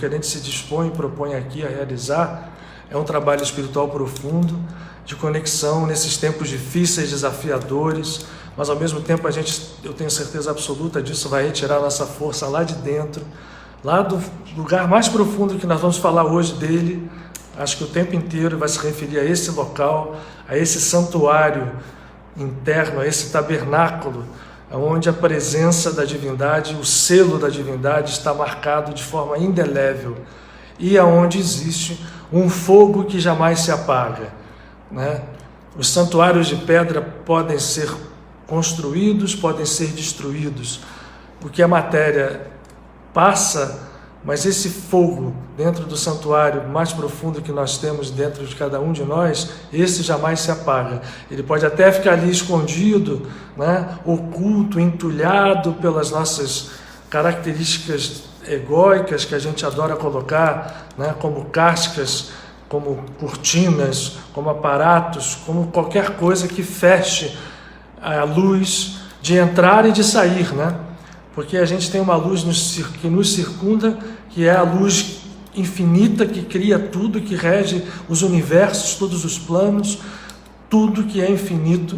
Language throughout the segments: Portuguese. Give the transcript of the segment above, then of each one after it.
que a gente se dispõe e propõe aqui a realizar é um trabalho espiritual profundo, de conexão nesses tempos difíceis, desafiadores, mas ao mesmo tempo eu tenho certeza absoluta disso, vai retirar a nossa força lá de dentro, lá do lugar mais profundo que nós vamos falar hoje dele. Acho que o tempo inteiro vai se referir a esse local, a esse santuário interno, a esse tabernáculo, onde a presença da divindade, o selo da divindade está marcado de forma indelével e aonde existe um fogo que jamais se apaga, né? Os santuários de pedra podem ser construídos, podem ser destruídos, porque a matéria passa, mas esse fogo dentro do santuário mais profundo que nós temos dentro de cada um de nós, esse jamais se apaga. Ele pode até ficar ali escondido, né, oculto, entulhado pelas nossas características egóicas que a gente adora colocar, né, como cascas, como cortinas, como aparatos, como qualquer coisa que feche a luz de entrar e de sair, né? Porque a gente tem uma luz que nos circunda, que é a luz infinita que cria tudo, que rege os universos, todos os planos, tudo que é infinito,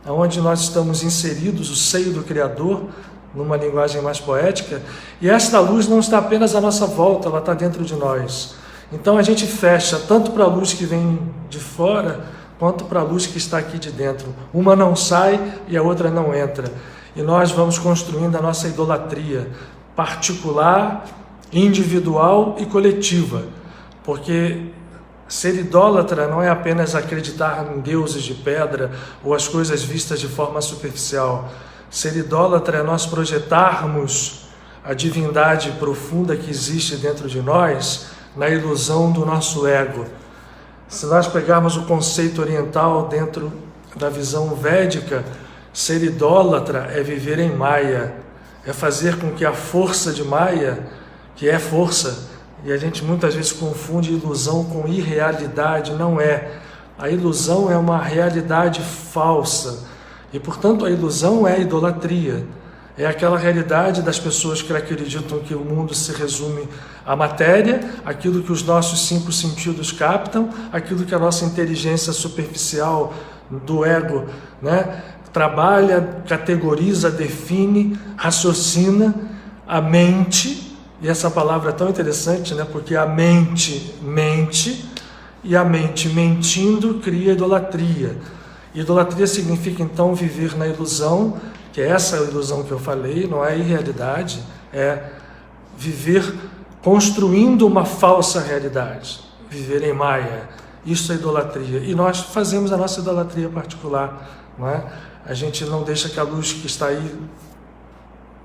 onde nós estamos inseridos, o seio do Criador, numa linguagem mais poética, e esta luz não está apenas à nossa volta, ela está dentro de nós. Então a gente fecha tanto para a luz que vem de fora, quanto para a luz que está aqui de dentro. Uma não sai e a outra não entra. E nós vamos construindo a nossa idolatria particular, individual e coletiva. Porque ser idólatra não é apenas acreditar em deuses de pedra ou as coisas vistas de forma superficial. Ser idólatra é nós projetarmos a divindade profunda que existe dentro de nós na ilusão do nosso ego. Se nós pegarmos o conceito oriental dentro da visão védica, ser idólatra é viver em Maya, é fazer com que a força de Maya, que é força, e a gente muitas vezes confunde ilusão com irrealidade, não é. A ilusão é uma realidade falsa, e portanto a ilusão é a idolatria. É aquela realidade das pessoas que acreditam que o mundo se resume à matéria, aquilo que os nossos 5 sentidos captam, aquilo que a nossa inteligência superficial do ego, né, trabalha, categoriza, define, raciocina. A mente, e essa palavra é tão interessante, né, porque a mente mente, e a mente mentindo cria idolatria. Idolatria significa então viver na ilusão, que é essa ilusão que eu falei, não é irrealidade, é viver construindo uma falsa realidade, viver em Maya. Isso é idolatria. E nós fazemos a nossa idolatria particular, não é? A gente não deixa que a luz que está aí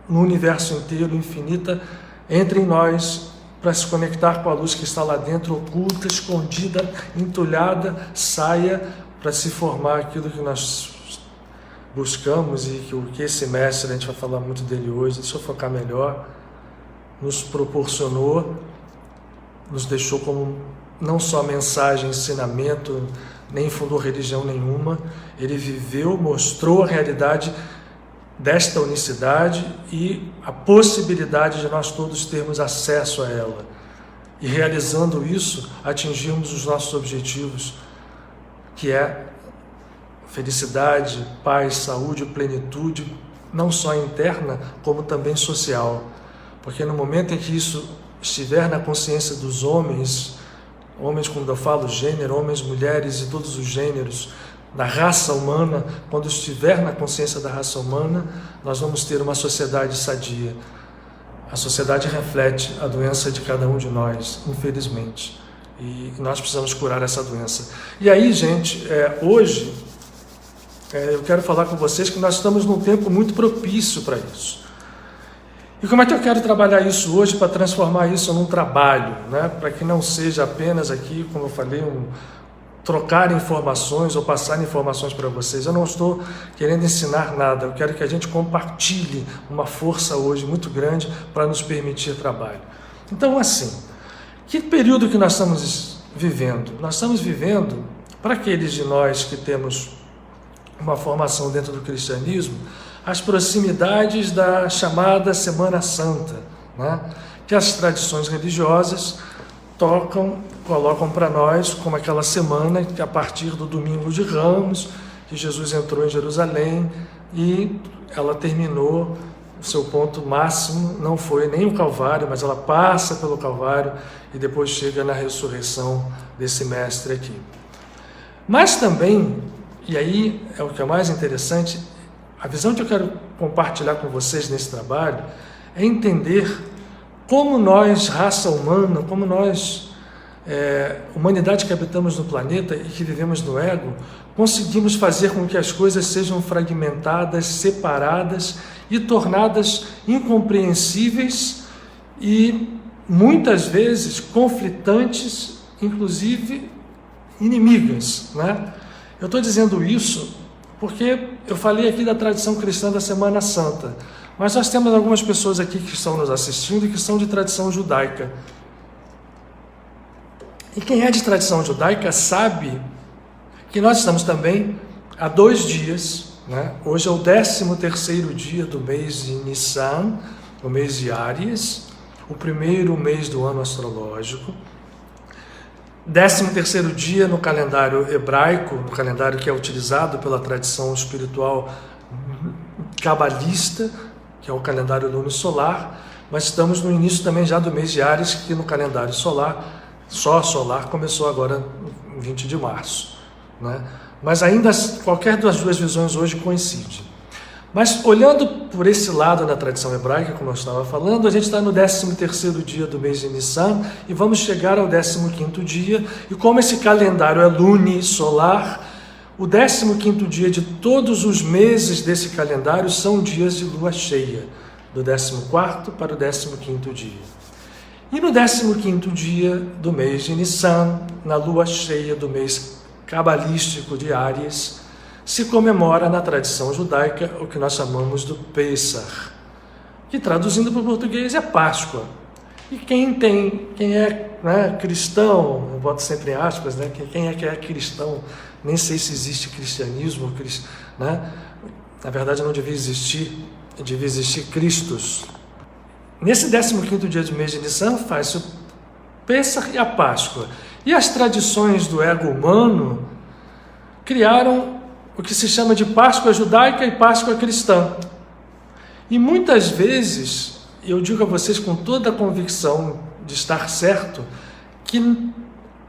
no universo inteiro, infinita, entre em nós para se conectar com a luz que está lá dentro, oculta, escondida, entulhada, saia para se formar aquilo que nós buscamos e que esse mestre, a gente vai falar muito dele hoje, deixa eu focar melhor, nos proporcionou, nos deixou como não só mensagem, ensinamento, nem fundou religião nenhuma, ele viveu, mostrou a realidade desta unicidade e a possibilidade de nós todos termos acesso a ela. E realizando isso, atingimos os nossos objetivos, que é felicidade, paz, saúde, plenitude, não só interna, como também social. Porque no momento em que isso estiver na consciência dos homens, homens quando eu falo gênero, homens, mulheres e todos os gêneros, da raça humana, quando estiver na consciência da raça humana, nós vamos ter uma sociedade sadia. A sociedade reflete a doença de cada um de nós, infelizmente. E nós precisamos curar essa doença. E aí, gente, hoje, eu quero falar com vocês que nós estamos num tempo muito propício para isso. E como é que eu quero trabalhar isso hoje para transformar isso num trabalho, né? Para que não seja apenas aqui, como eu falei, trocar informações ou passar informações para vocês. Eu não estou querendo ensinar nada, eu quero que a gente compartilhe uma força hoje muito grande para nos permitir trabalho. Então, assim, que período que nós estamos vivendo? Nós estamos vivendo, para aqueles de nós que temos uma formação dentro do cristianismo, as proximidades da chamada Semana Santa, né? que as tradições religiosas colocam para nós, como aquela semana que a partir do domingo de Ramos, que Jesus entrou em Jerusalém e ela terminou, o seu ponto máximo não foi nem o Calvário, mas ela passa pelo Calvário e depois chega na ressurreição desse mestre aqui. Mas também, e aí é o que é mais interessante, a visão que eu quero compartilhar com vocês nesse trabalho é entender como nós, raça humana, como nós, humanidade que habitamos no planeta e que vivemos no ego, conseguimos fazer com que as coisas sejam fragmentadas, separadas e tornadas incompreensíveis e muitas vezes conflitantes, inclusive inimigas, né? Eu estou dizendo isso porque eu falei aqui da tradição cristã da Semana Santa, mas nós temos algumas pessoas aqui que estão nos assistindo e que são de tradição judaica. E quem é de tradição judaica sabe que nós estamos também há 2 dias, né? Hoje é o 13º dia do mês de Nissan, o mês de Áries, o primeiro mês do ano astrológico. 13º dia no calendário hebraico, no calendário que é utilizado pela tradição espiritual cabalista, que é o calendário lunisolar, mas estamos no início também já do mês de Áries, que no calendário solar, só solar, começou agora em 20 de março, né? Mas ainda qualquer das duas visões hoje coincide. Mas olhando por esse lado da tradição hebraica, como eu estava falando, a gente está no 13º dia do mês de Nissan e vamos chegar ao 15º dia, e como esse calendário é lunisolar, o 15º dia de todos os meses desse calendário são dias de lua cheia, do 14º para o 15º dia. E no 15º dia do mês de Nissan, na lua cheia do mês cabalístico de Áries, se comemora na tradição judaica o que nós chamamos do Pessach, que traduzindo para o português é Páscoa. E quem é, né, cristão, eu boto sempre em aspas, né, quem é que é cristão, nem sei se existe cristianismo, né? Na verdade não devia existir Cristos. Nesse 15º dia do mês de Nissan faz-se o Pessach e a Páscoa. E as tradições do ego humano criaram o que se chama de Páscoa judaica e Páscoa cristã. E muitas vezes, eu digo a vocês com toda a convicção de estar certo, que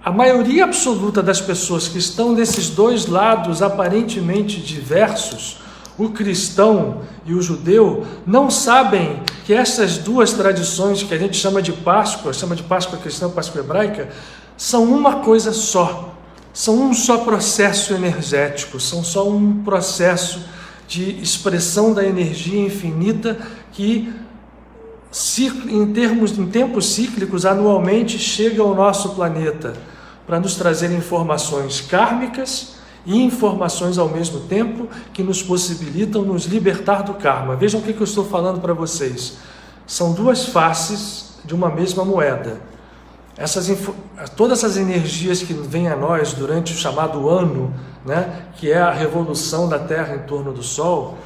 a maioria absoluta das pessoas que estão nesses dois lados aparentemente diversos, o cristão e o judeu, não sabem que essas duas tradições que a gente chama de Páscoa cristã, Páscoa hebraica, são uma coisa só, são um só processo energético, são só um processo de expressão da energia infinita que, em tempos cíclicos, anualmente chega ao nosso planeta para nos trazer informações kármicas e informações ao mesmo tempo que nos possibilitam nos libertar do karma. Vejam o que eu estou falando para vocês. São duas faces de uma mesma moeda. Todas essas energias que vêm a nós durante o chamado ano, né, que é a revolução da Terra em torno do Sol,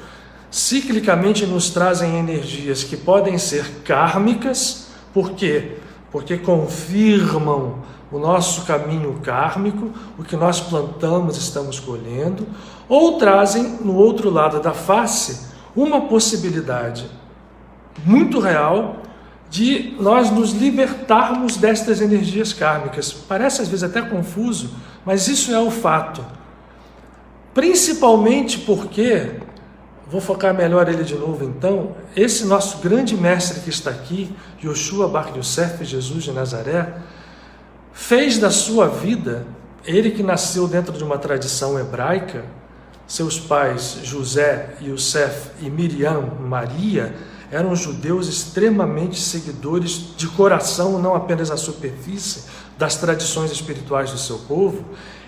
ciclicamente nos trazem energias que podem ser kármicas. Por quê? Porque confirmam o nosso caminho kármico, o que nós plantamos estamos colhendo, ou trazem, no outro lado da face, uma possibilidade muito real de nós nos libertarmos destas energias kármicas. Parece às vezes até confuso, mas isso é o fato. Principalmente porque, vou focar melhor ele de novo então, esse nosso grande mestre que está aqui, Yoshua Bar Yosef, Jesus de Nazaré, fez da sua vida, ele que nasceu dentro de uma tradição hebraica, seus pais José, Yosef e Miriam, Maria, eram judeus extremamente seguidores de coração, não apenas à superfície, das tradições espirituais do seu povo.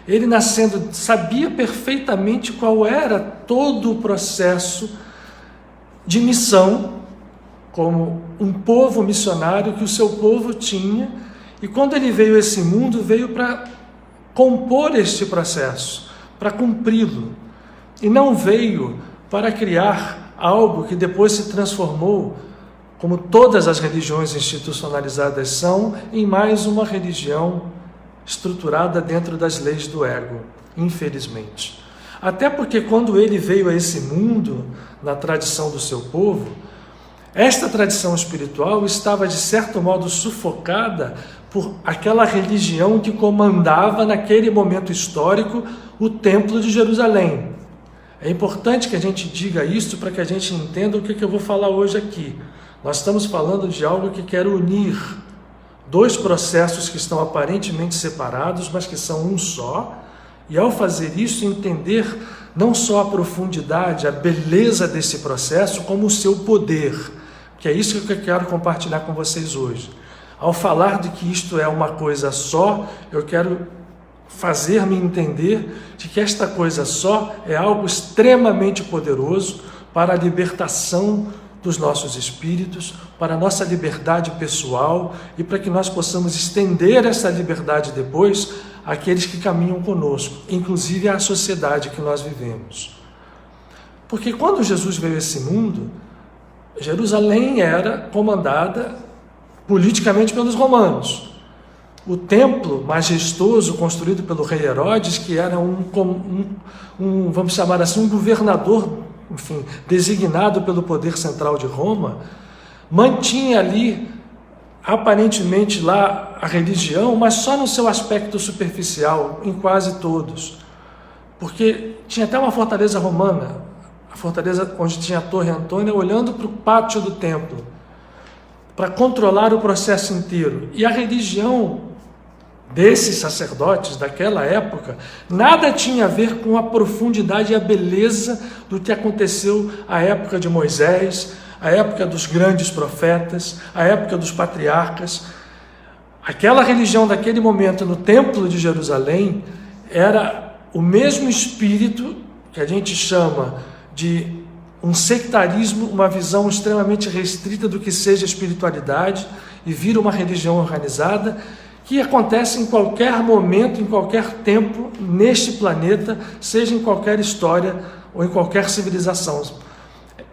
Ele, nascendo, sabia perfeitamente qual era todo o processo de missão, como um povo missionário que o seu povo tinha, e quando ele veio a esse mundo, veio para compor este processo, para cumpri-lo, e não veio para criar algo que depois se transformou como todas as religiões institucionalizadas são, em mais uma religião estruturada dentro das leis do ego, infelizmente. Até porque quando ele veio a esse mundo, na tradição do seu povo, esta tradição espiritual estava de certo modo sufocada por aquela religião que comandava naquele momento histórico o Templo de Jerusalém. É importante que a gente diga isso para que a gente entenda o que eu vou falar hoje aqui. Nós estamos falando de algo que quer unir dois processos que estão aparentemente separados, mas que são um só, e ao fazer isso entender não só a profundidade, a beleza desse processo, como o seu poder, que é isso que eu quero compartilhar com vocês hoje. Ao falar de que isto é uma coisa só, eu quero fazer-me entender de que esta coisa só é algo extremamente poderoso para a libertação dos nossos espíritos, para a nossa liberdade pessoal e para que nós possamos estender essa liberdade depois àqueles que caminham conosco, inclusive à sociedade que nós vivemos. Porque quando Jesus veio a esse mundo, Jerusalém era comandada politicamente pelos romanos. O templo majestoso construído pelo rei Herodes, que era vamos chamar assim, um governador, enfim, designado pelo poder central de Roma, mantinha ali, aparentemente lá, a religião, mas só no seu aspecto superficial, em quase todos. Porque tinha até uma fortaleza romana, a fortaleza onde tinha a Torre Antônia, olhando para o pátio do templo, para controlar o processo inteiro. E a religião desses sacerdotes daquela época nada tinha a ver com a profundidade e a beleza do que aconteceu à época de Moisés, à época dos grandes profetas, à época dos patriarcas. Aquela religião daquele momento no Templo de Jerusalém era o mesmo espírito que a gente chama de um sectarismo, uma visão extremamente restrita do que seja espiritualidade, e vira uma religião organizada que acontece em qualquer momento, em qualquer tempo, neste planeta, seja em qualquer história ou em qualquer civilização.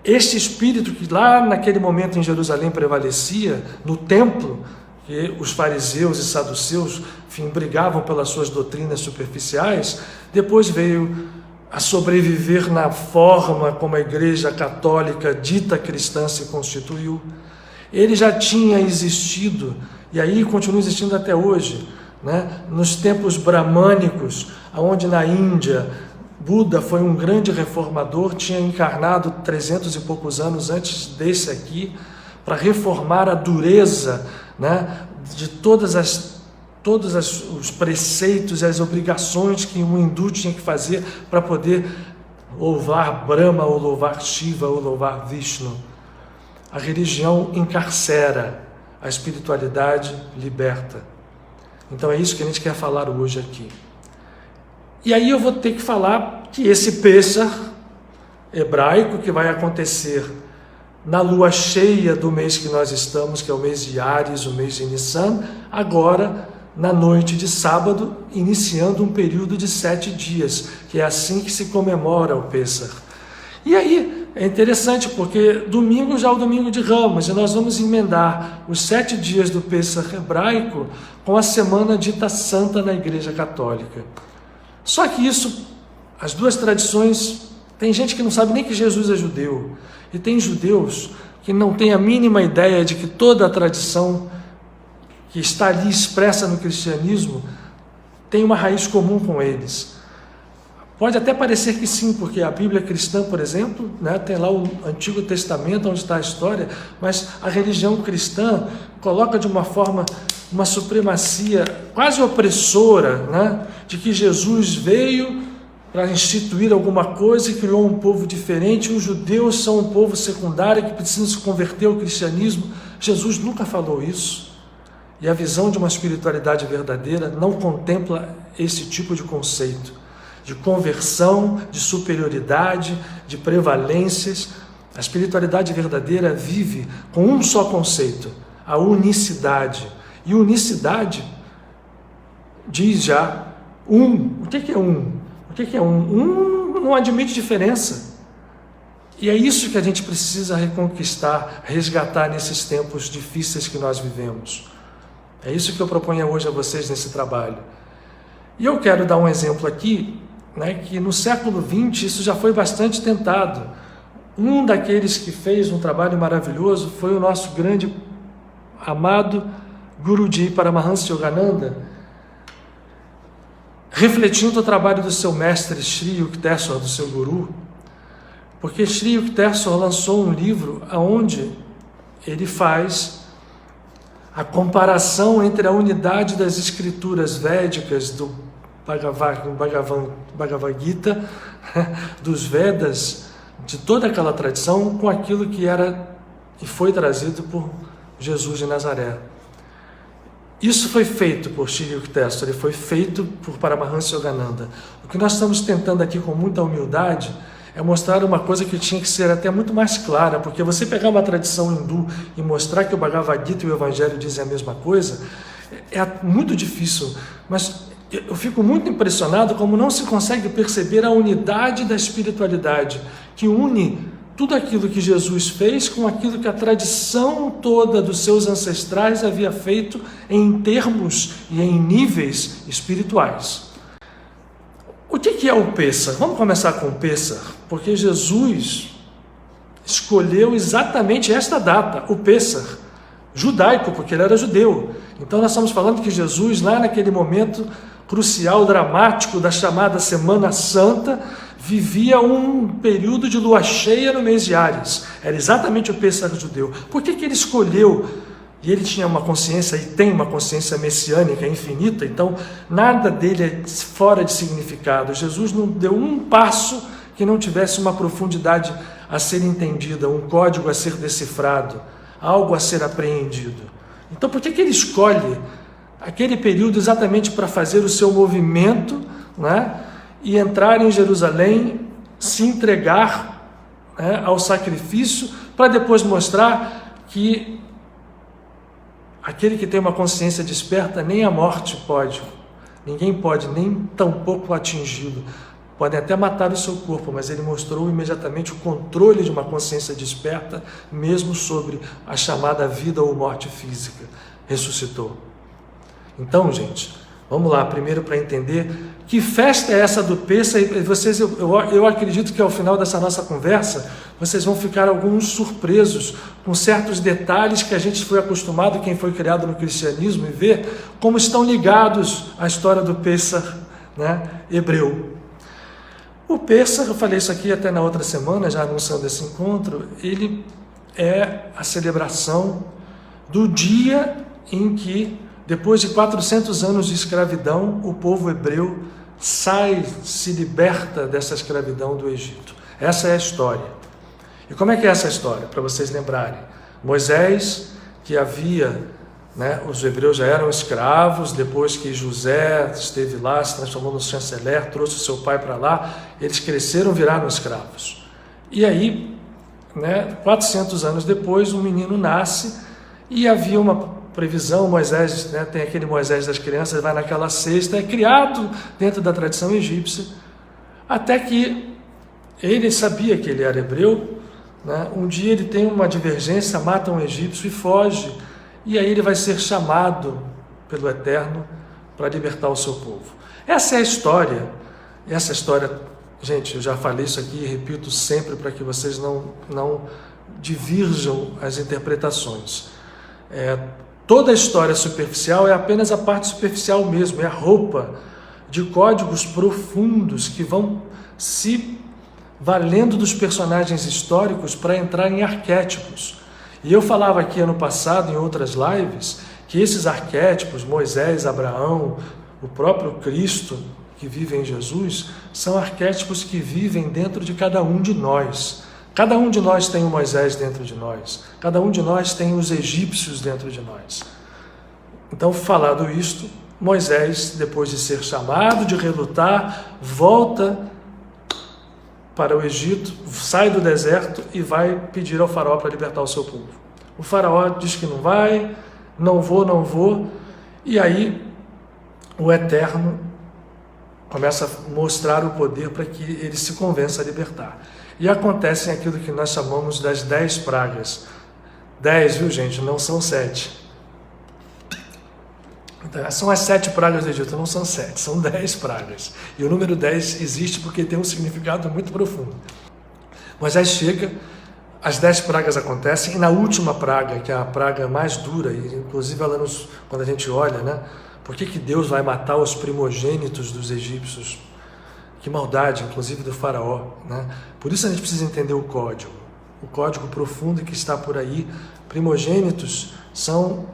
Este espírito que lá naquele momento em Jerusalém prevalecia, no templo, que os fariseus e saduceus, enfim, brigavam pelas suas doutrinas superficiais, depois veio a sobreviver na forma como a Igreja Católica dita cristã se constituiu. Ele já tinha existido, e aí continua existindo até hoje, né? Nos tempos bramânicos, onde na Índia Buda foi um grande reformador, tinha encarnado 300 e poucos anos antes desse aqui, para reformar a dureza, né, de todos os preceitos e as obrigações que um hindu tinha que fazer para poder louvar Brahma, ou louvar Shiva, ou louvar Vishnu. A religião encarcera, a espiritualidade liberta. Então é isso que a gente quer falar hoje aqui. E aí eu vou ter que falar que esse Pêssar hebraico, que vai acontecer na lua cheia do mês que nós estamos, que é o mês de Áries, o mês de Nissan, agora na noite de sábado, iniciando um período de 7 dias, que é assim que se comemora o Pêssar. E aí é interessante, porque domingo já é o domingo de Ramos, e nós vamos emendar os 7 dias do Pêssar hebraico com a semana dita santa na Igreja Católica. Só que isso, as duas tradições, tem gente que não sabe nem que Jesus é judeu, e tem judeus que não têm a mínima ideia de que toda a tradição que está ali expressa no cristianismo tem uma raiz comum com eles. Pode até parecer que sim, porque a Bíblia cristã, por exemplo, né, tem lá o Antigo Testamento, onde está a história, mas a religião cristã coloca de uma forma uma supremacia quase opressora, né, de que Jesus veio para instituir alguma coisa e criou um povo diferente. Os judeus são um povo secundário que precisa se converter ao cristianismo. Jesus nunca falou isso. E a visão de uma espiritualidade verdadeira não contempla esse tipo de conceito, de conversão, de superioridade, de prevalências. A espiritualidade verdadeira vive com um só conceito, a unicidade. E unicidade diz já um. O que é um? O que é um? Um não admite diferença. E é isso que a gente precisa reconquistar, resgatar nesses tempos difíceis que nós vivemos. É isso que eu proponho hoje a vocês nesse trabalho. E eu quero dar um exemplo aqui, né, que no século XX isso já foi bastante tentado. Um daqueles que fez um trabalho maravilhoso foi o nosso grande, amado Guruji Paramahansa Yogananda, refletindo o trabalho do seu mestre Sri Yukteswar, do seu guru, porque Sri Yukteswar lançou um livro onde ele faz a comparação entre a unidade das escrituras védicas do Bhagavad Gita, dos Vedas, de toda aquela tradição, com aquilo que era e foi trazido por Jesus de Nazaré. Isso foi feito por Sri Yukteswar, ele foi feito por Paramahansa Yogananda. O que nós estamos tentando aqui com muita humildade é mostrar uma coisa que tinha que ser até muito mais clara, porque você pegar uma tradição hindu e mostrar que o Bhagavad Gita e o Evangelho dizem a mesma coisa, é muito difícil, mas eu fico muito impressionado como não se consegue perceber a unidade da espiritualidade, que une tudo aquilo que Jesus fez com aquilo que a tradição toda dos seus ancestrais havia feito em termos e em níveis espirituais. O que é o Pêssar? Vamos começar com o Pêssar, porque Jesus escolheu exatamente esta data, o Pêssar, judaico, porque ele era judeu. Então nós estamos falando que Jesus, lá naquele momento crucial, dramático da chamada Semana Santa, vivia um período de lua cheia no mês de Áries. Era exatamente o Pêssar judeu. Por que ele escolheu? E ele tinha uma consciência, e tem uma consciência messiânica infinita, então nada dele é fora de significado. Jesus não deu um passo que não tivesse uma profundidade a ser entendida, um código a ser decifrado, algo a ser apreendido. Então por que ele escolhe aquele período exatamente para fazer o seu movimento, né, e entrar em Jerusalém, se entregar, né, ao sacrifício, para depois mostrar que aquele que tem uma consciência desperta, nem a morte pode, ninguém pode, nem tampouco atingi-lo. Podem até matar o seu corpo, mas ele mostrou imediatamente o controle de uma consciência desperta, mesmo sobre a chamada vida ou morte física. Ressuscitou. Então, gente, vamos lá, primeiro para entender que festa é essa do Pêssar. Vocês, eu acredito que ao final dessa nossa conversa, vocês vão ficar alguns surpresos com certos detalhes que a gente foi acostumado, quem foi criado no cristianismo, e ver como estão ligados à história do Pêssar, né, hebreu. O Pêssar, eu falei isso aqui até na outra semana, já anunciando esse encontro, ele é a celebração do dia em que, depois de 400 anos de escravidão, o povo hebreu se liberta dessa escravidão do Egito. Essa é a história. E como é que é essa história? Para vocês lembrarem. Moisés, que havia, né, os hebreus já eram escravos, depois que José esteve lá, se transformou no chanceler, trouxe o seu pai para lá, eles cresceram, viraram escravos. E aí, né, 400 anos depois, um menino nasce e havia uma previsão. Moisés, né, tem aquele Moisés das crianças, vai naquela cesta, é criado dentro da tradição egípcia, até que ele sabia que ele era hebreu, né, um dia ele tem uma divergência, mata um egípcio e foge, e aí ele vai ser chamado pelo Eterno para libertar o seu povo. Essa é a história. Essa história, gente, eu já falei isso aqui e repito sempre para que vocês não divirjam as interpretações. Toda a história superficial é apenas a parte superficial mesmo, é a roupa de códigos profundos que vão se valendo dos personagens históricos para entrar em arquétipos. E eu falava aqui ano passado, em outras lives, que esses arquétipos, Moisés, Abraão, o próprio Cristo que vive em Jesus, são arquétipos que vivem dentro de cada um de nós. Cada um de nós tem o Moisés dentro de nós. Cada um de nós tem os egípcios dentro de nós. Então, falado isto, Moisés, depois de ser chamado, de relutar, volta para o Egito, sai do deserto e vai pedir ao faraó para libertar o seu povo. O faraó diz que não vai, não vou, e aí o Eterno começa a mostrar o poder para que ele se convença a libertar. e acontecem aquilo que nós chamamos das 10 pragas. 10, viu gente? Não são 7. Então, são as 7 pragas do Egito, não são 7, são 10 pragas. E o número 10 existe porque tem um significado muito profundo. Moisés chega, as 10 pragas acontecem, e na última praga, que é a praga mais dura, e inclusive ela quando a gente olha, né? Por que Deus vai matar os primogênitos dos egípcios? Que maldade, inclusive do faraó, né? Por isso a gente precisa entender o código profundo que está por aí. Primogênitos são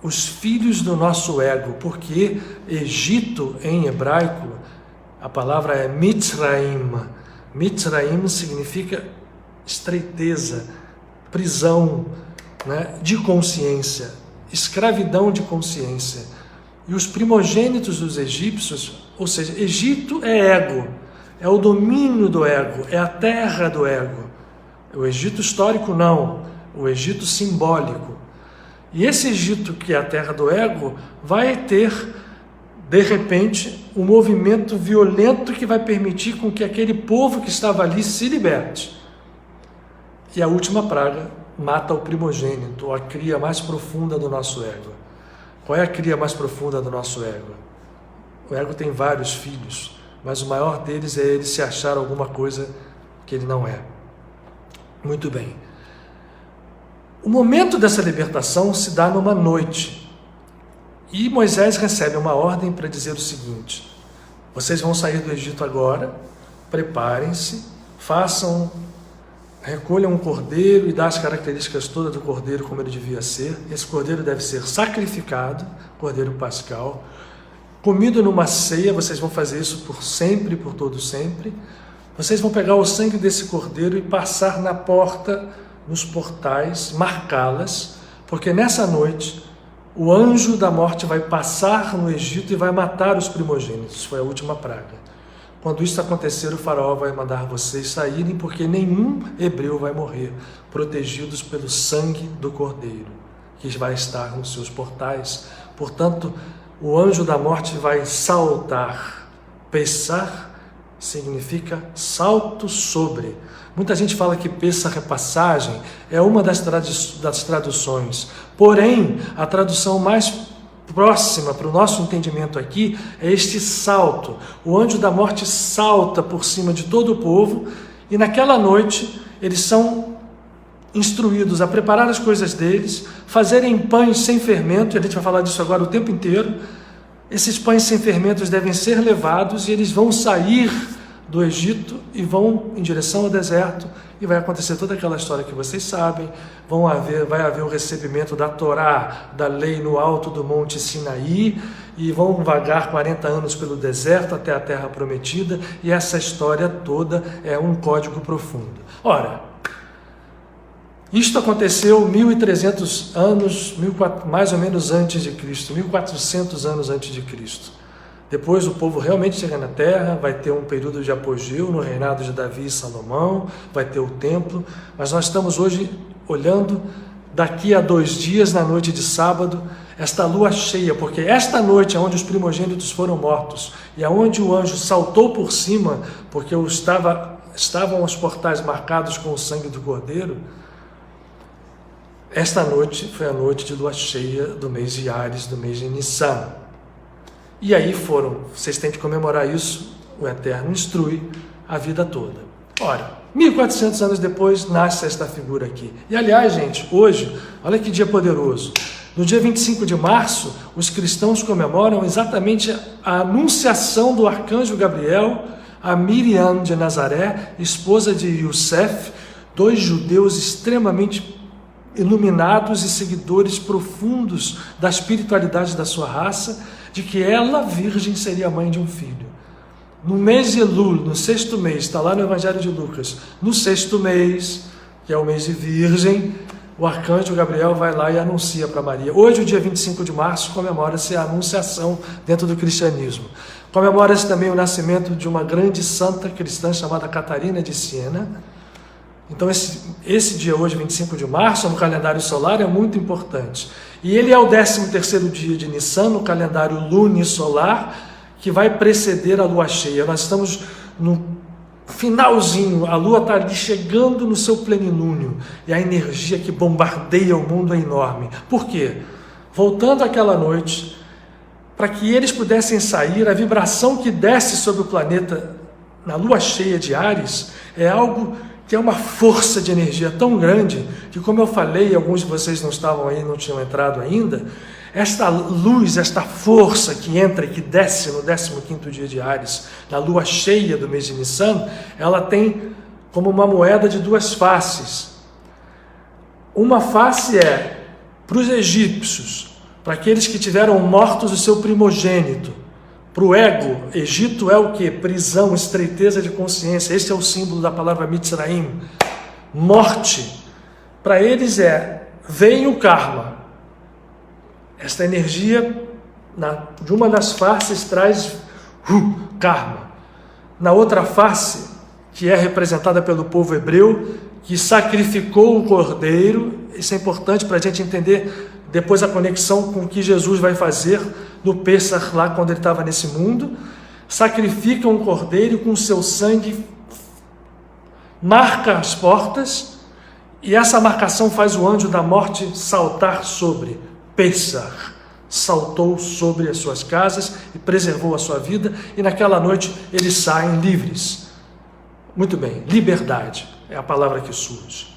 os filhos do nosso ego, porque Egito em hebraico, a palavra é Mitzraim. Mitzraim significa estreiteza, prisão, né, de consciência, escravidão de consciência. E os primogênitos dos egípcios, ou seja, Egito é ego, é o domínio do ego, é a terra do ego. O Egito histórico não, o Egito simbólico. E esse Egito, que é a terra do ego, vai ter, de repente, um movimento violento que vai permitir com que aquele povo que estava ali se liberte. E a última praga mata o primogênito, a cria mais profunda do nosso ego. Qual é a cria mais profunda do nosso ego? O ego tem vários filhos, mas o maior deles é ele se achar alguma coisa que ele não é. Muito bem. O momento dessa libertação se dá numa noite. E Moisés recebe uma ordem para dizer o seguinte: vocês vão sair do Egito agora, preparem-se, recolham um cordeiro e dá as características todas do cordeiro como ele devia ser. Esse cordeiro deve ser sacrificado, cordeiro pascal, comido numa ceia. Vocês vão fazer isso por sempre, por todo sempre. Vocês vão pegar o sangue desse cordeiro e passar na porta, nos portais, marcá-las, porque nessa noite o anjo da morte vai passar no Egito e vai matar os primogênitos. Foi a última praga. Quando isso acontecer, o faraó vai mandar vocês saírem, porque nenhum hebreu vai morrer, protegidos pelo sangue do cordeiro, que vai estar nos seus portais. Portanto, o anjo da morte vai saltar. Pesar significa salto sobre. Muita gente fala que Pessah é passagem, é uma das traduções. Porém, a tradução mais próxima para o nosso entendimento aqui é este salto. O anjo da morte salta por cima de todo o povo e naquela noite eles são instruídos a preparar as coisas deles, fazerem pães sem fermento, e a gente vai falar disso agora o tempo inteiro. Esses pães sem fermentos devem ser levados e eles vão sair do Egito e vão em direção ao deserto, e vai acontecer toda aquela história que vocês sabem. Vai haver o recebimento da Torá, da lei, no alto do monte Sinaí, e vão vagar 40 anos pelo deserto até a terra prometida, e essa história toda é um código profundo. Ora, isto aconteceu 1.300 anos, mais ou menos antes de Cristo, 1.400 anos antes de Cristo. Depois o povo realmente chega na terra, vai ter um período de apogeu no reinado de Davi e Salomão, vai ter o templo, mas nós estamos hoje olhando daqui a 2 dias, na noite de sábado, esta lua cheia, porque esta noite é onde os primogênitos foram mortos, e aonde o anjo saltou por cima, porque estavam os portais marcados com o sangue do cordeiro. Esta noite foi a noite de lua cheia do mês de Ares, do mês de Nissan. E aí vocês têm que comemorar isso, o Eterno instrui a vida toda. Ora, 1.400 anos depois nasce esta figura aqui. E aliás, gente, hoje, olha que dia poderoso. No dia 25 de março, os cristãos comemoram exatamente a anunciação do arcanjo Gabriel a Miriam de Nazaré, esposa de Youssef, 2 judeus extremamente iluminados e seguidores profundos da espiritualidade da sua raça, de que ela, virgem, seria mãe de um filho. No mês de Elul, no 6º mês, está lá no Evangelho de Lucas, no 6º mês, que é o mês de Virgem, o arcanjo Gabriel vai lá e anuncia para Maria. Hoje, o dia 25 de março, comemora-se a anunciação dentro do cristianismo. Comemora-se também o nascimento de uma grande santa cristã chamada Catarina de Siena. Então esse dia hoje, 25 de março, no calendário solar é muito importante. E ele é o 13º dia de Nissan, no calendário lunisolar, que vai preceder a lua cheia. Nós estamos no finalzinho, a Lua está ali chegando no seu pleninúnio, e a energia que bombardeia o mundo é enorme. Por quê? Voltando àquela noite, para que eles pudessem sair, a vibração que desce sobre o planeta na Lua cheia de Áries é algo que é uma força de energia tão grande, que, como eu falei, alguns de vocês não estavam aí, não tinham entrado ainda, esta luz, esta força que entra e que desce no 15º dia de Áries, na lua cheia do mês de Nissan, ela tem como uma moeda de duas faces. Uma face é para os egípcios, para aqueles que tiveram mortos o seu primogênito. Para o ego, Egito é o quê? Prisão, estreiteza de consciência. Este é o símbolo da palavra Mitzraim. Morte. Para eles vem o karma. Esta energia de uma das faces traz karma. Na outra face, que é representada pelo povo hebreu, que sacrificou o cordeiro, isso é importante para a gente entender depois a conexão com o que Jesus vai fazer no Pêssar, lá quando ele estava nesse mundo. Sacrifica um cordeiro e com seu sangue marca as portas, e essa marcação faz o anjo da morte saltar sobre Pêssar. Saltou sobre as suas casas e preservou a sua vida, e naquela noite eles saem livres. Muito bem, liberdade é a palavra que surge.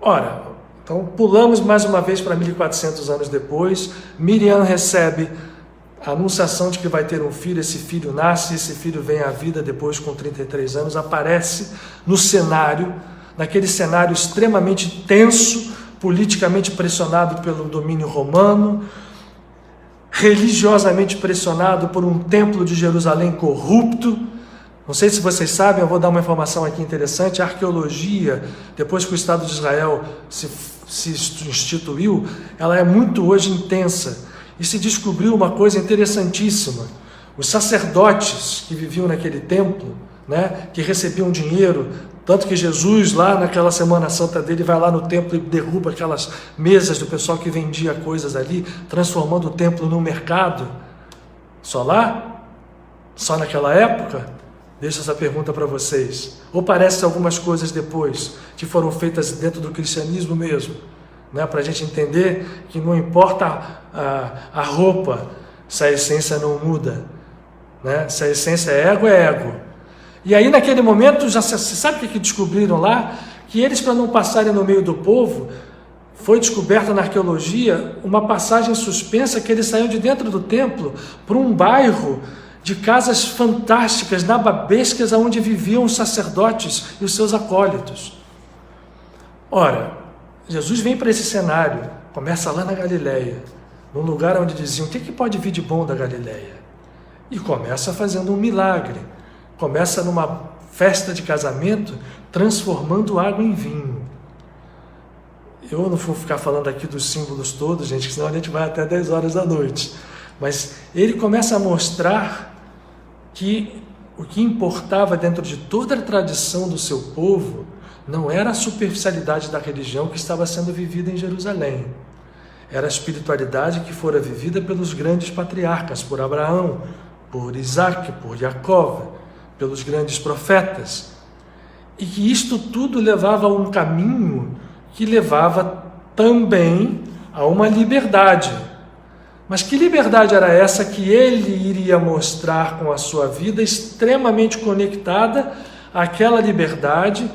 Ora, então pulamos mais uma vez para 1400 anos depois. Miriam recebe a anunciação de que vai ter um filho, esse filho nasce, esse filho vem à vida depois com 33 anos, aparece no cenário, naquele cenário extremamente tenso, politicamente pressionado pelo domínio romano, religiosamente pressionado por um templo de Jerusalém corrupto. Não sei se vocês sabem, eu vou dar uma informação aqui interessante. A arqueologia, depois que o Estado de Israel se instituiu, ela é muito hoje intensa, e se descobriu uma coisa interessantíssima. Os sacerdotes que viviam naquele templo, que recebiam dinheiro, tanto que Jesus, lá naquela Semana Santa dele, vai lá no templo e derruba aquelas mesas do pessoal que vendia coisas ali, transformando o templo num mercado. Só lá? Só naquela época? Deixo essa pergunta para vocês. Ou parece algumas coisas depois, que foram feitas dentro do cristianismo mesmo, para a gente entender que não importa a roupa, se a essência não muda. Se a essência é ego. E aí naquele momento, já se sabe o que descobriram lá? Que eles, para não passarem no meio do povo, foi descoberta na arqueologia uma passagem suspensa, que eles saíram de dentro do templo para um bairro de casas fantásticas, nababescas, onde viviam os sacerdotes e os seus acólitos. Ora, Jesus vem para esse cenário, começa lá na Galileia, num lugar onde diziam: o que pode vir de bom da Galileia? E começa fazendo um milagre, começa numa festa de casamento, transformando água em vinho. Eu não vou ficar falando aqui dos símbolos todos, gente, senão a gente vai até 10 horas da noite. Mas ele começa a mostrar que o que importava dentro de toda a tradição do seu povo não era a superficialidade da religião que estava sendo vivida em Jerusalém. Era a espiritualidade que fora vivida pelos grandes patriarcas, por Abraão, por Isaac, por Jacó, pelos grandes profetas. E que isto tudo levava a um caminho que levava também a uma liberdade. Mas que liberdade era essa que ele iria mostrar com a sua vida, extremamente conectada àquela liberdade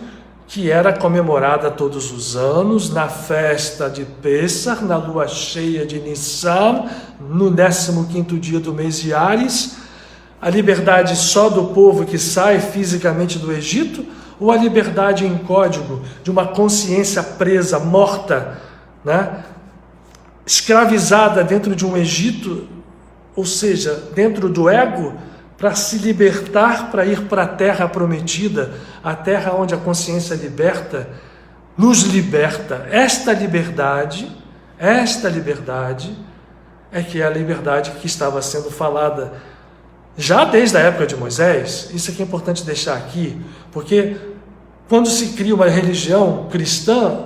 que era comemorada todos os anos, na festa de Pêssar, na lua cheia de Nissan, no 15º dia do mês de Áries? A liberdade só do povo que sai fisicamente do Egito, ou a liberdade em código de uma consciência presa, morta, escravizada dentro de um Egito, ou seja, dentro do ego, para se libertar, para ir para a terra prometida, a terra onde a consciência liberta, nos liberta. Esta liberdade é que é a liberdade que estava sendo falada já desde a época de Moisés. Isso aqui é importante deixar aqui, porque quando se cria uma religião cristã,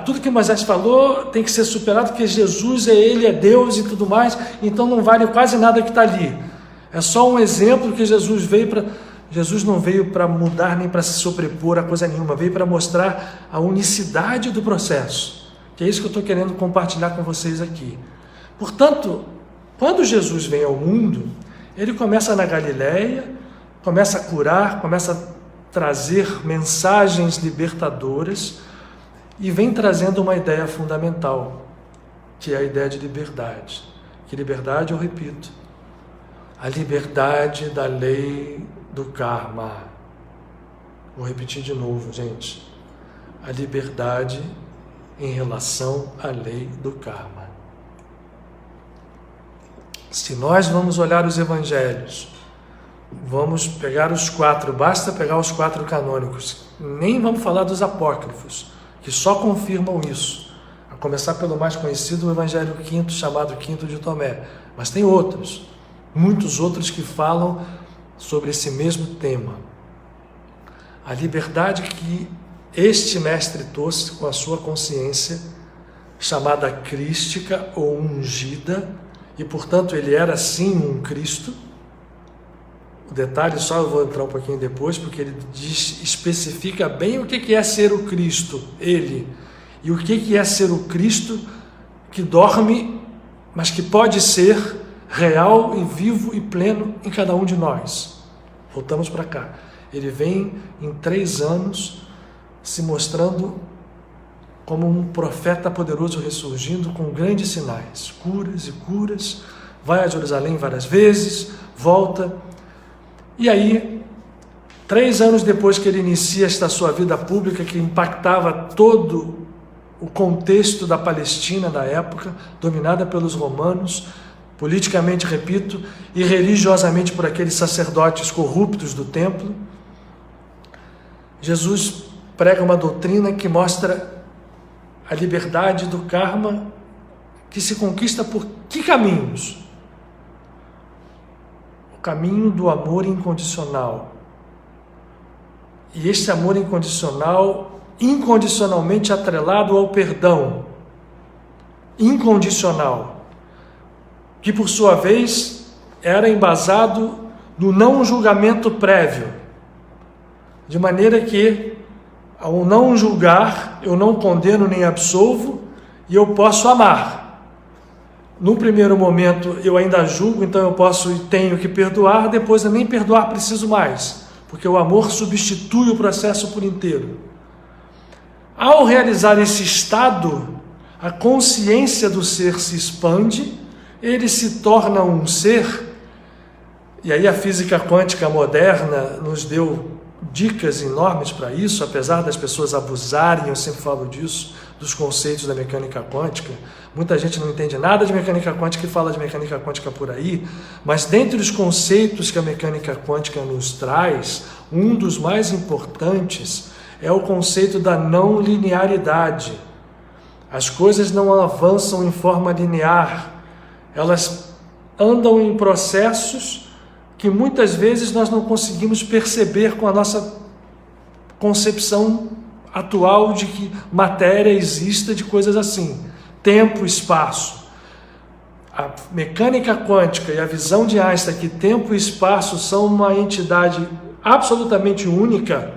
tudo que Moisés falou tem que ser superado, porque Jesus ele é Deus e tudo mais, então não vale quase nada que está ali. É só um exemplo que Jesus veio para Jesus não veio para mudar nem para se sobrepor a coisa nenhuma, veio para mostrar a unicidade do processo, que é isso que eu estou querendo compartilhar com vocês aqui. Portanto, quando Jesus vem ao mundo, ele começa na Galileia, começa a curar, começa a trazer mensagens libertadoras e vem trazendo uma ideia fundamental, que é a ideia de liberdade. Que liberdade, eu repito, a liberdade da lei do karma. Vou repetir de novo, gente. A liberdade em relação à lei do karma. Se nós vamos olhar os evangelhos, vamos pegar os 4, basta pegar os 4 canônicos, nem vamos falar dos apócrifos, que só confirmam isso. A começar pelo mais conhecido, o Evangelho Quinto, chamado Quinto de Tomé. Mas tem outros, muitos outros que falam sobre esse mesmo tema. A liberdade que este mestre trouxe com a sua consciência, chamada crística ou ungida, e portanto ele era sim um Cristo. O detalhe só eu vou entrar um pouquinho depois, porque ele especifica bem o que é ser o Cristo, ele, e o que é ser o Cristo que dorme, mas que pode ser real e vivo e pleno em cada um de nós. Voltamos para cá. Ele vem em 3 anos se mostrando como um profeta poderoso ressurgindo com grandes sinais, curas e curas, vai a Jerusalém várias vezes, volta. E aí, 3 anos depois que ele inicia esta sua vida pública, que impactava todo o contexto da Palestina da época, dominada pelos romanos, politicamente, repito, e religiosamente por aqueles sacerdotes corruptos do templo, Jesus prega uma doutrina que mostra a liberdade do karma, que se conquista por que caminhos? O caminho do amor incondicional. E este amor incondicional, incondicionalmente atrelado ao perdão. Incondicional. Que por sua vez era embasado no não julgamento prévio. De maneira que, ao não julgar, eu não condeno nem absolvo e eu posso amar. No primeiro momento eu ainda julgo, então eu posso e tenho que perdoar, depois eu nem perdoar preciso mais, porque o amor substitui o processo por inteiro. Ao realizar esse estado, a consciência do ser se expande, ele se torna um ser, e aí a física quântica moderna nos deu dicas enormes para isso, apesar das pessoas abusarem, eu sempre falo disso, dos conceitos da mecânica quântica. Muita gente não entende nada de mecânica quântica e fala de mecânica quântica por aí, mas dentre os conceitos que a mecânica quântica nos traz, um dos mais importantes é o conceito da não linearidade. As coisas não avançam em forma linear, elas andam em processos que muitas vezes nós não conseguimos perceber com a nossa concepção atual de que matéria exista, de coisas assim, tempo, espaço. A mecânica quântica e a visão de Einstein que tempo e espaço são uma entidade absolutamente única,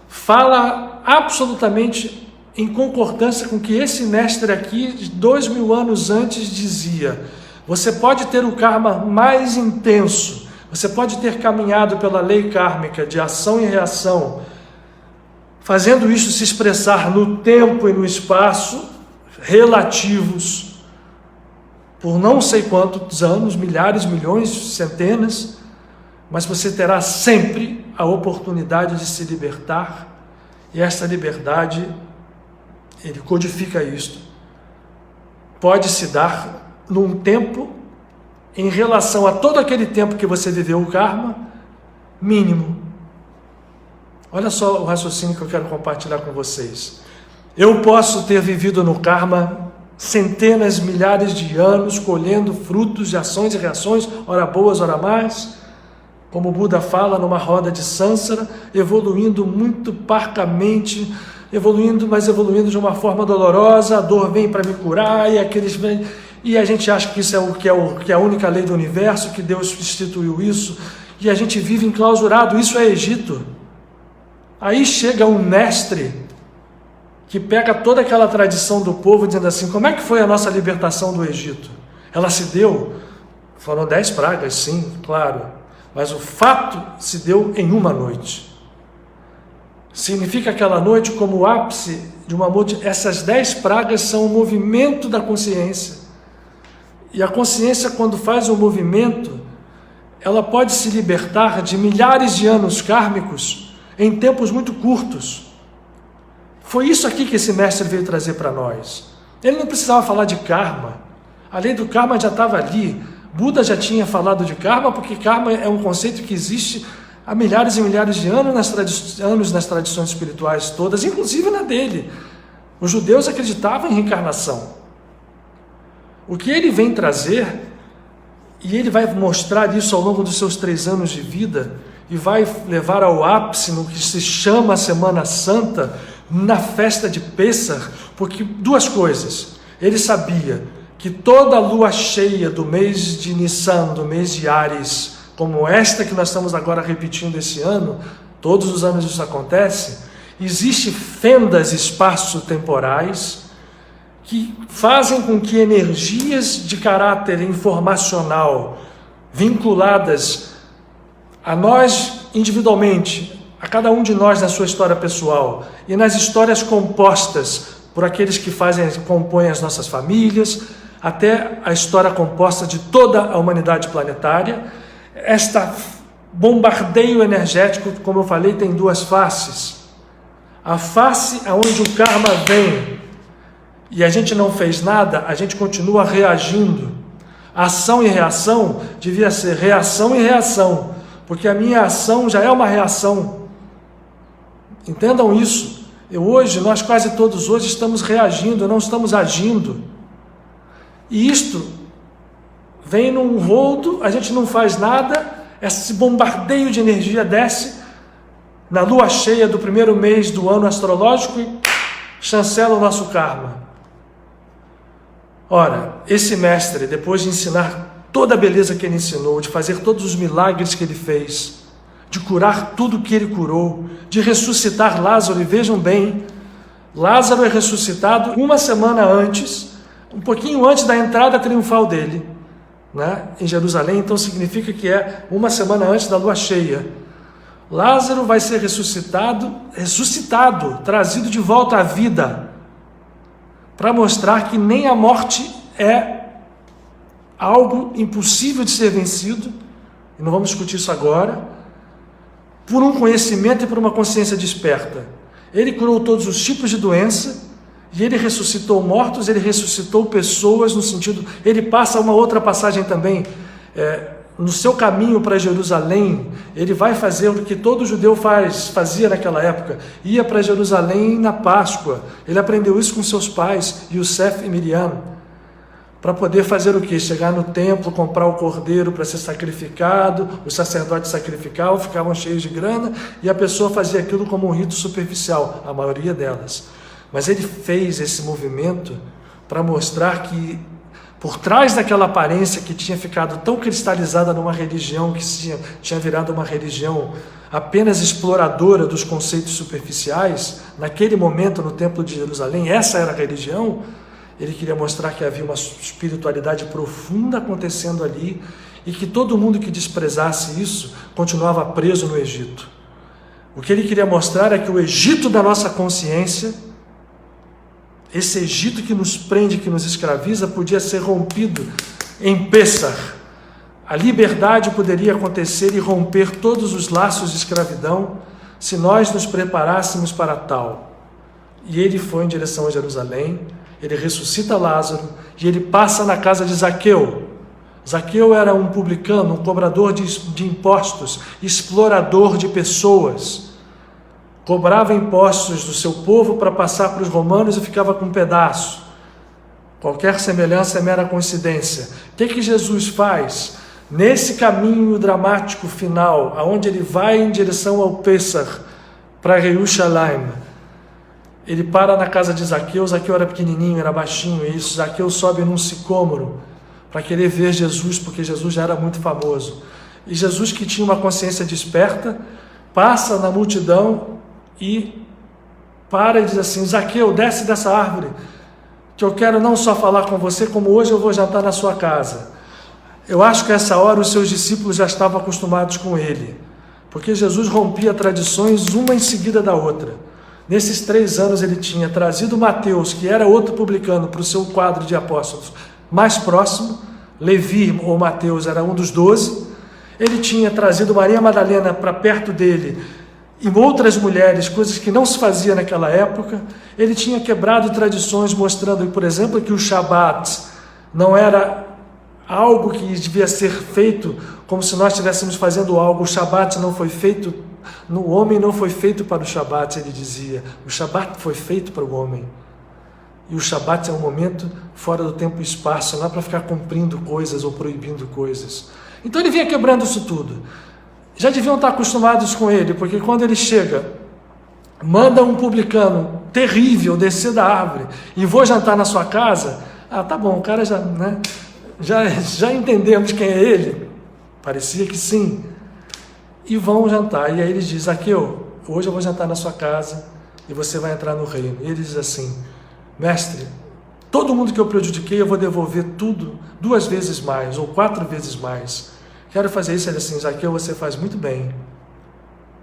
fala absolutamente em concordância com o que esse mestre aqui, 2000 anos antes, dizia. Você pode ter o karma mais intenso, você pode ter caminhado pela lei kármica de ação e reação, fazendo isso se expressar no tempo e no espaço relativos, por não sei quantos anos, milhares, milhões, centenas, mas você terá sempre a oportunidade de se libertar, e esta liberdade, ele codifica isto, pode se dar num tempo, em relação a todo aquele tempo que você viveu o karma, mínimo. Olha só o raciocínio que eu quero compartilhar com vocês. Eu posso ter vivido no karma centenas, milhares de anos, colhendo frutos de ações e reações, ora boas, ora más, como o Buda fala numa roda de Sansara, evoluindo muito parcamente, mas evoluindo de uma forma dolorosa, a dor vem para me curar, e a gente acha que isso é a única lei do universo, que Deus instituiu isso, e a gente vive enclausurado. Isso é Egito. Aí chega um mestre que pega toda aquela tradição do povo, dizendo assim: como é que foi a nossa libertação do Egito? Ela se deu, foram 10 pragas, sim, claro, mas o fato se deu em uma noite. Significa aquela noite como o ápice de uma multidão. Essas 10 pragas são o movimento da consciência. E a consciência, quando faz um movimento, ela pode se libertar de milhares de anos kármicos em tempos muito curtos. Foi isso aqui que esse mestre veio trazer para nós. Ele não precisava falar de karma. A lei do karma já estava ali. Buda já tinha falado de karma, porque karma é um conceito que existe há milhares e milhares de anos nas tradições espirituais todas, inclusive na dele. Os judeus acreditavam em reencarnação. O que ele vem trazer, e ele vai mostrar isso ao longo dos seus 3 anos de vida, e vai levar ao ápice no que se chama a Semana Santa, na festa de Pêssar, porque 2 coisas. Ele sabia que toda a lua cheia do mês de Nissan, do mês de Áries, como esta que nós estamos agora repetindo esse ano, todos os anos isso acontece, existem fendas espaço-temporais que fazem com que energias de caráter informacional vinculadas a nós individualmente, a cada um de nós na sua história pessoal e nas histórias compostas por aqueles que compõem as nossas famílias, até a história composta de toda a humanidade planetária, esta bombardeio energético, como eu falei, tem 2 faces. A face aonde o karma vem e a gente não fez nada, a gente continua reagindo. Ação e reação devia ser reação e reação, porque a minha ação já é uma reação. Entendam isso. Nós quase todos hoje estamos reagindo, não estamos agindo. E isto vem num rodo, a gente não faz nada, esse bombardeio de energia desce na lua cheia do primeiro mês do ano astrológico e chancela o nosso karma. Ora, esse mestre, depois de ensinar toda a beleza que ele ensinou, de fazer todos os milagres que ele fez, de curar tudo que ele curou, de ressuscitar Lázaro, e vejam bem, Lázaro é ressuscitado 1 semana antes, um pouquinho antes da entrada triunfal dele, né, em Jerusalém. Então significa que é 1 semana antes da lua cheia. Lázaro vai ser ressuscitado, trazido de volta à vida, para mostrar que nem a morte é algo impossível de ser vencido, e não vamos discutir isso agora, por um conhecimento e por uma consciência desperta. Ele curou todos os tipos de doença, e ele ressuscitou mortos, ele ressuscitou pessoas, no sentido, ele passa uma outra passagem também, no seu caminho para Jerusalém, ele vai fazer o que todo judeu fazia naquela época, ia para Jerusalém na Páscoa. Ele aprendeu isso com seus pais, Yosef e Miriam, para poder fazer o quê? Chegar no templo, comprar o cordeiro para ser sacrificado, os sacerdotes sacrificavam, ficavam cheios de grana, e a pessoa fazia aquilo como um rito superficial, a maioria delas. Mas ele fez esse movimento para mostrar que, por trás daquela aparência que tinha ficado tão cristalizada numa religião, que tinha virado uma religião apenas exploradora dos conceitos superficiais, naquele momento no Templo de Jerusalém, essa era a religião, ele queria mostrar que havia uma espiritualidade profunda acontecendo ali, e que todo mundo que desprezasse isso continuava preso no Egito. O que ele queria mostrar é que o Egito da nossa consciência, esse Egito que nos prende, que nos escraviza, podia ser rompido em Pêssar. A liberdade poderia acontecer e romper todos os laços de escravidão se nós nos preparássemos para tal. E ele foi em direção a Jerusalém, ele ressuscita Lázaro e ele passa na casa de Zaqueu. Zaqueu era um publicano, um cobrador de impostos, explorador de pessoas. Cobrava impostos do seu povo para passar para os romanos e ficava com um pedaço. Qualquer semelhança é mera coincidência. O que Jesus faz? Nesse caminho dramático final, aonde ele vai em direção ao Pêssar, para Jerusalém, ele para na casa de Zaqueu. Zaqueu era pequenininho, era baixinho, e Zaqueu sobe num sicômoro para querer ver Jesus, porque Jesus já era muito famoso. E Jesus, que tinha uma consciência desperta, passa na multidão e para e diz assim: Zaqueu, desce dessa árvore, que eu quero não só falar com você, como hoje eu vou jantar na sua casa. Eu acho que a essa hora os seus discípulos já estavam acostumados com ele, porque Jesus rompia tradições uma em seguida da outra. Nesses 3 anos ele tinha trazido Mateus, que era outro publicano, para o seu quadro de apóstolos mais próximo. Levi ou Mateus era um dos 12. Ele tinha trazido Maria Madalena para perto dele e outras mulheres, coisas que não se fazia naquela época. Ele tinha quebrado tradições, mostrando, por exemplo, que o Shabat não era algo que devia ser feito como se nós estivéssemos fazendo algo. O Shabat não foi feito, o homem não foi feito para o Shabat, ele dizia. O Shabat foi feito para o homem. E o Shabat é um momento fora do tempo e espaço, não é para ficar cumprindo coisas ou proibindo coisas. Então ele vinha quebrando isso tudo. Já deviam estar acostumados com ele, porque quando ele chega, manda um publicano terrível descer da árvore e vou jantar na sua casa. Tá bom, o cara já, né, já entendemos quem é ele. Parecia que sim. E vão jantar. E aí ele diz: Zaqueu, hoje eu vou jantar na sua casa e você vai entrar no reino. E ele diz assim: Mestre, todo mundo que eu prejudiquei eu vou devolver tudo 2 vezes mais ou 4 vezes mais. Quero fazer isso. Ele diz assim: Zaqueu, você faz muito bem,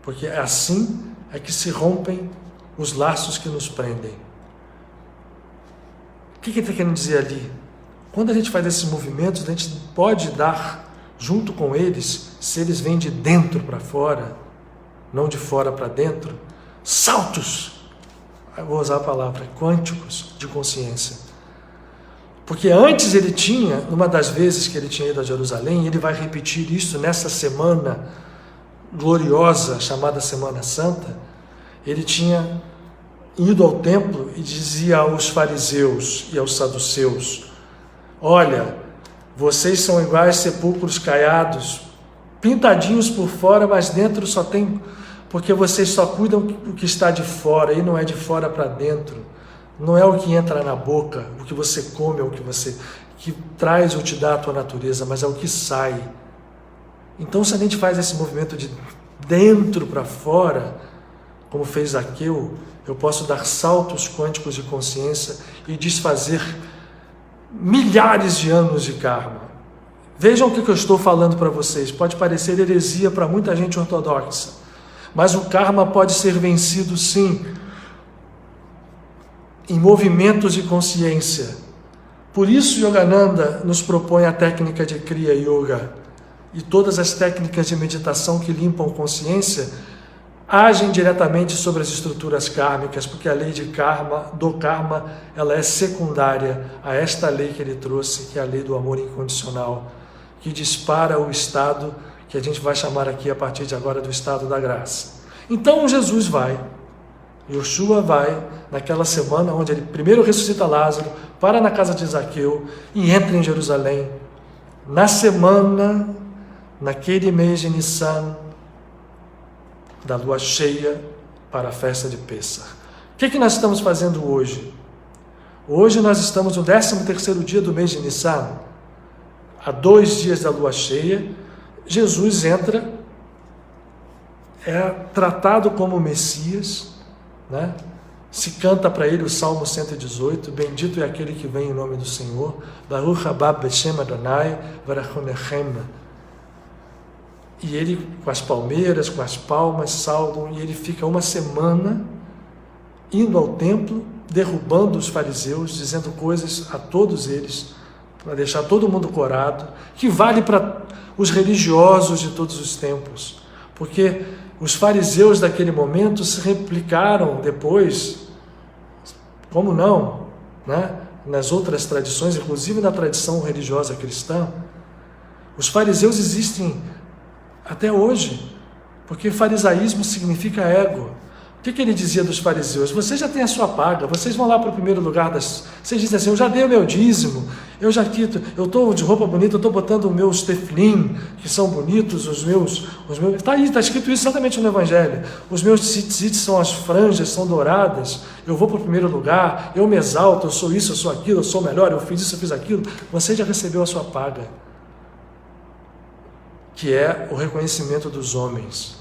porque é assim é que se rompem os laços que nos prendem. O que ele está querendo dizer ali? Quando a gente faz esses movimentos, a gente pode dar junto com eles, se eles vêm de dentro para fora, não de fora para dentro, saltos, eu vou usar a palavra, quânticos de consciência. Porque antes ele tinha, numa das vezes que ele tinha ido a Jerusalém, ele vai repetir isso nessa semana gloriosa, chamada Semana Santa, ele tinha ido ao templo e dizia aos fariseus e aos saduceus: olha, vocês são iguais sepulcros caiados, pintadinhos por fora, mas dentro só tem... Porque vocês só cuidam do que está de fora, e não é de fora para dentro. Não é o que entra na boca, o que você come, é o que traz ou te dá a tua natureza, mas é o que sai. Então, se a gente faz esse movimento de dentro para fora, como fez Zaqueu, eu posso dar saltos quânticos de consciência e desfazer milhares de anos de karma. Vejam o que eu estou falando para vocês. Pode parecer heresia para muita gente ortodoxa, mas o karma pode ser vencido sim, em movimentos de consciência. Por isso Yogananda nos propõe a técnica de Kriya Yoga, e todas as técnicas de meditação que limpam consciência agem diretamente sobre as estruturas kármicas, porque a lei do karma, ela é secundária a esta lei que ele trouxe, que é a lei do amor incondicional, que dispara o estado que a gente vai chamar aqui a partir de agora do estado da graça. Então Jesus vai, Yoshua vai, naquela semana onde ele primeiro ressuscita Lázaro, para na casa de Zaqueu e entra em Jerusalém. Na semana, naquele mês de Nissan, da lua cheia para a festa de Pêssar. O que nós estamos fazendo hoje? Hoje nós estamos no 13º dia do mês de Nissan. Há 2 dias da lua cheia, Jesus entra, é tratado como Messias, né? Se canta para ele o Salmo 118, bendito é aquele que vem em nome do Senhor, Baruch haba b'shem Adonai, Barachonechem. E ele, com as palmeiras, com as palmas, saudam, e ele fica 1 semana indo ao templo, derrubando os fariseus, dizendo coisas a todos eles, para deixar todo mundo corado, que vale para os religiosos de todos os tempos, porque os fariseus daquele momento se replicaram depois, como não, né? Nas outras tradições, inclusive na tradição religiosa cristã. Os fariseus existem até hoje, porque farisaísmo significa ego. O que ele dizia dos fariseus? Vocês já têm a sua paga, vocês vão lá para o primeiro lugar das... Vocês dizem assim, eu já dei o meu dízimo, eu estou de roupa bonita, eu estou botando os meus teflim, que são bonitos, os meus... Está aí, está escrito isso exatamente no Evangelho. Os meus tzitzit são as franjas, são douradas, eu vou para o primeiro lugar, eu me exalto, eu sou isso, eu sou aquilo, eu sou melhor, eu fiz isso, eu fiz aquilo. Você já recebeu a sua paga. que é o reconhecimento dos homens.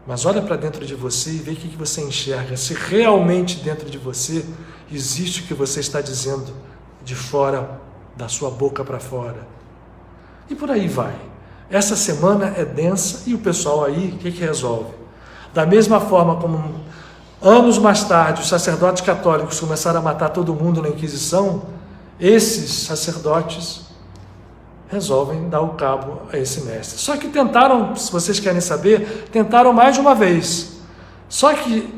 Mas olha para dentro de você e vê o que você enxerga. Se realmente dentro de você existe o que você está dizendo de fora, da sua boca para fora. E por aí vai. Essa semana é densa e o pessoal aí, o que resolve? Da mesma forma como anos mais tarde os sacerdotes católicos começaram a matar todo mundo na Inquisição, esses sacerdotes resolvem dar o cabo a esse mestre. Só que tentaram, se vocês querem saber, tentaram mais de uma vez. Só que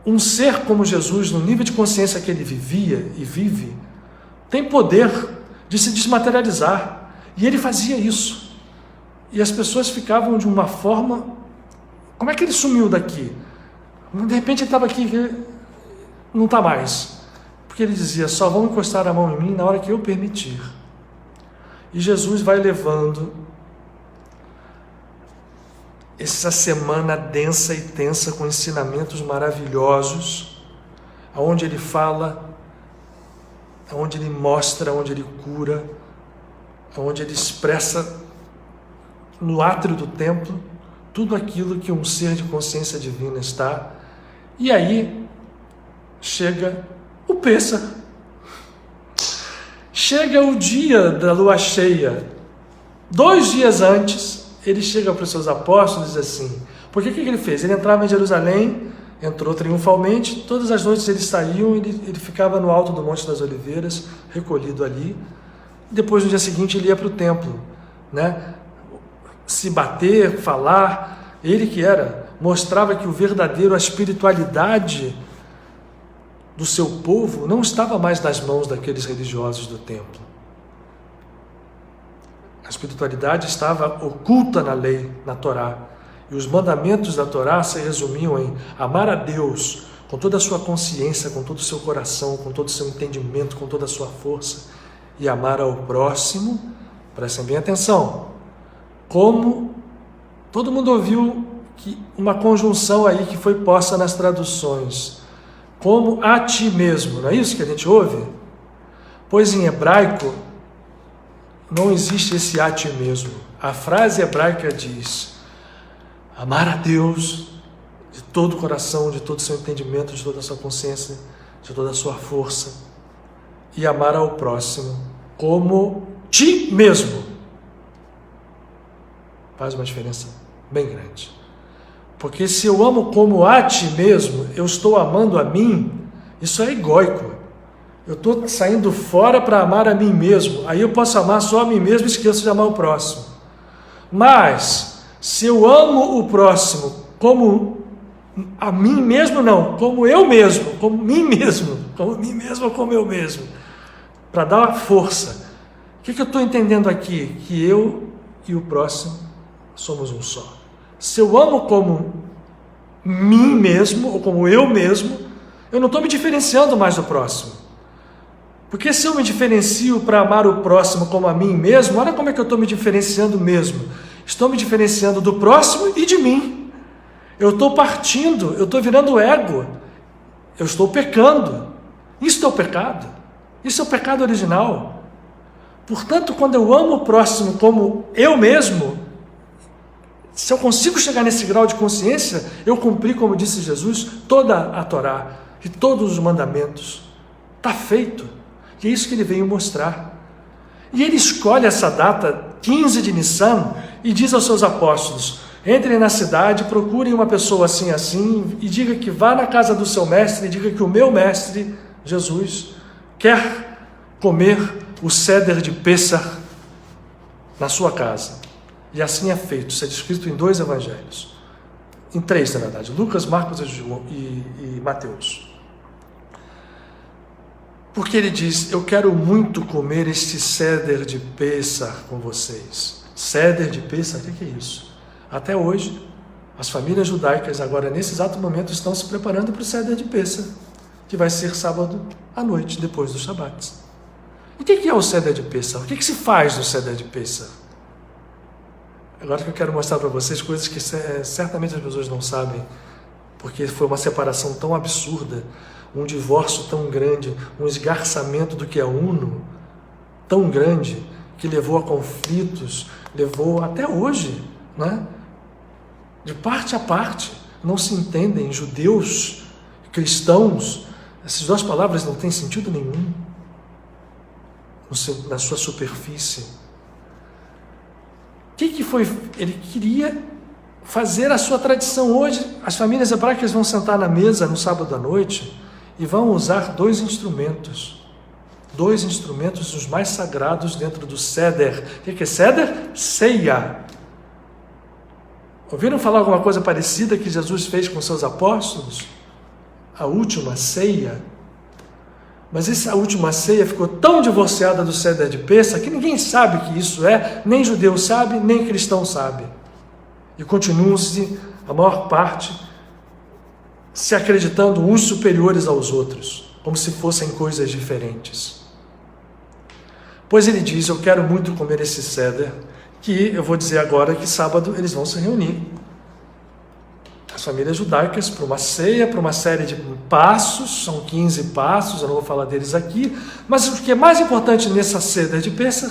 um ser como Jesus, no nível de consciência que ele vivia e vive, tem poder de se desmaterializar. E ele fazia isso. E as pessoas ficavam de uma forma... Como é que ele sumiu daqui? De repente ele estava aqui, não está mais. Porque ele dizia, só vão encostar a mão em mim na hora que eu permitir. E Jesus vai levando essa semana densa e tensa com ensinamentos maravilhosos, onde ele fala, onde ele mostra, onde ele cura, onde ele expressa no átrio do templo tudo aquilo que um ser de consciência divina está. E aí chega o Pêssar. Chega o dia da lua cheia. 2 dias antes, ele chega para os seus apóstolos e diz assim, porque o que ele fez? Ele entrava em Jerusalém, entrou triunfalmente, todas as noites eles saíam, ele ficava no alto do Monte das Oliveiras, recolhido ali. Depois, no dia seguinte, ele ia para o templo, né? Se bater, falar. Ele que mostrava que o verdadeiro, a espiritualidade do seu povo não estava mais nas mãos daqueles religiosos do templo. A espiritualidade estava oculta na lei, na Torá. E os mandamentos da Torá se resumiam em amar a Deus com toda a sua consciência, com todo o seu coração, com todo o seu entendimento, com toda a sua força, e amar ao próximo, prestem bem atenção, como todo mundo ouviu que uma conjunção aí que foi posta nas traduções, como a ti mesmo, não é isso que a gente ouve? Pois em hebraico não existe esse a ti mesmo. A frase hebraica diz, amar a Deus de todo o coração, de todo o seu entendimento, de toda a sua consciência, de toda a sua força, e amar ao próximo como ti mesmo. Faz uma diferença bem grande. Porque se eu amo como a ti mesmo, eu estou amando a mim, isso é egóico. Eu estou saindo fora para amar a mim mesmo. Aí eu posso amar só a mim mesmo e esqueço de amar o próximo. Mas, se eu amo o próximo como a mim mesmo, não, como eu mesmo, como mim mesmo, como eu mesmo, para dar uma força. O que eu estou entendendo aqui? Que eu e o próximo somos um só. Se eu amo como mim mesmo, ou como eu mesmo, eu não estou me diferenciando mais do próximo. Porque se eu me diferencio para amar o próximo como a mim mesmo, olha como é que eu estou me diferenciando mesmo. Estou me diferenciando do próximo e de mim. Eu estou partindo, eu estou virando ego. Eu estou pecando. Isso é o pecado. Isso é o pecado original. Portanto, quando eu amo o próximo como eu mesmo, se eu consigo chegar nesse grau de consciência, eu cumpri, como disse Jesus, toda a Torá e todos os mandamentos. Está feito. E é isso que ele veio mostrar. E ele escolhe essa data, 15 de Nissan, e diz aos seus apóstolos, entrem na cidade, procurem uma pessoa assim, assim, e diga que vá na casa do seu mestre, e diga que o meu mestre, Jesus, quer comer o ceder de Pêssar na sua casa. E assim é feito, isso é descrito em 2 evangelhos. Em 3, na verdade, Lucas, Marcos e Mateus. Porque ele diz, eu quero muito comer este ceder de Pêssar com vocês. Ceder de Pêssar, o que é isso? Até hoje, as famílias judaicas agora, nesse exato momento, estão se preparando para o ceder de Pêssar, que vai ser sábado à noite, depois dos Shabbats. E o que é o ceder de Pêssar? O que se faz no ceder de Pêssar? Agora que eu quero mostrar para vocês coisas que certamente as pessoas não sabem, porque foi uma separação tão absurda, um divórcio tão grande, um esgarçamento do que é uno tão grande, que levou a conflitos, levou até hoje, né? De parte a parte, não se entendem judeus, cristãos, essas duas palavras não têm sentido nenhum na sua superfície. O que foi? Ele queria fazer a sua tradição. Hoje, as famílias hebraicas vão sentar na mesa no sábado à noite e vão usar dois instrumentos os mais sagrados dentro do Seder. O que é Seder? Ceia. Ouviram falar alguma coisa parecida que Jesus fez com seus apóstolos? A última ceia. Mas essa última ceia ficou tão divorciada do Seder de Pêssar que ninguém sabe que isso é, nem judeu sabe, nem cristão sabe. E continuam-se, a maior parte, se acreditando uns superiores aos outros, como se fossem coisas diferentes. Pois ele diz, eu quero muito comer esse Seder, que eu vou dizer agora que sábado eles vão se reunir. As famílias judaicas para uma ceia, para uma série de passos, são 15 passos, eu não vou falar deles aqui, mas o que é mais importante nessa Seder de Pêssar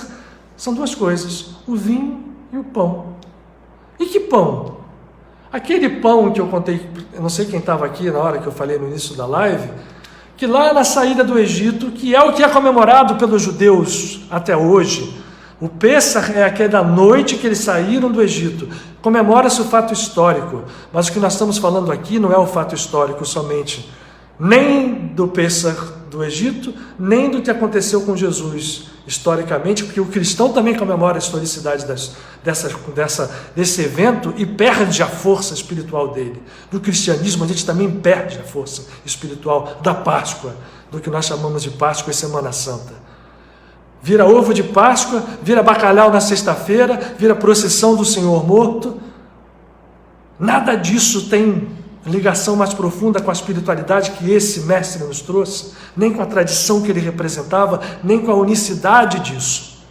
são duas coisas, o vinho e o pão. E que pão? Aquele pão que eu contei, eu não sei quem estava aqui na hora que eu falei no início da live, que lá na saída do Egito, que é o que é comemorado pelos judeus até hoje, o Pêssar é aquela noite que eles saíram do Egito. Comemora-se o fato histórico, mas o que nós estamos falando aqui não é o fato histórico somente, nem do Pêssar do Egito, nem do que aconteceu com Jesus historicamente, porque o cristão também comemora a historicidade desse evento e perde a força espiritual dele. No cristianismo a gente também perde a força espiritual da Páscoa, do que nós chamamos de Páscoa e Semana Santa. Vira ovo de Páscoa, vira bacalhau na sexta-feira, vira procissão do Senhor morto. Nada disso tem ligação mais profunda com a espiritualidade que esse mestre nos trouxe, nem com a tradição que ele representava, nem com a unicidade disso.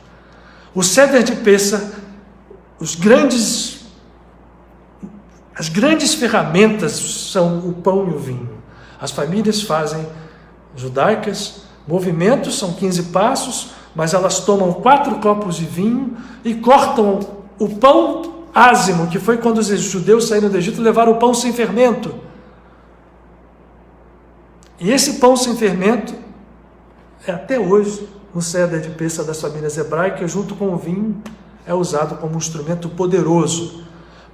O Seder de Pêssar, as grandes ferramentas são o pão e o vinho. As famílias fazem, judaicas, movimentos, são 15 passos, mas elas tomam 4 copos de vinho e cortam o pão ázimo, que foi quando os judeus saíram do Egito, levaram o pão sem fermento. E esse pão sem fermento é até hoje, no Seder de Pêssar das famílias hebraicas, junto com o vinho, é usado como um instrumento poderoso.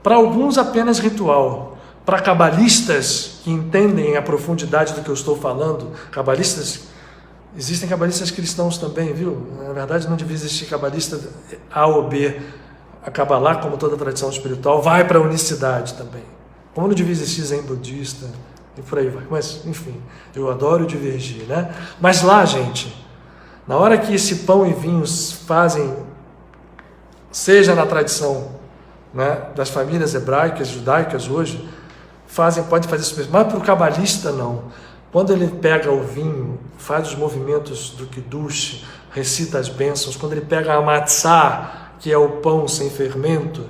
Para alguns apenas ritual. Para cabalistas que entendem a profundidade do que eu estou falando, existem cabalistas cristãos também, viu? Na verdade não devia existir cabalista A ou B. A Kabbalah, como toda tradição espiritual, vai para a unicidade também. Como não devia existir zen budista, e por aí vai. Mas, enfim, eu adoro divergir, né? Mas lá, gente, na hora que esse pão e vinhos fazem, seja na tradição, né, das famílias hebraicas, judaicas hoje, pode fazer isso mesmo. Mas para o cabalista, não. Quando ele pega o vinho, faz os movimentos do Kiddush, recita as bênçãos, quando ele pega a matzah, que é o pão sem fermento,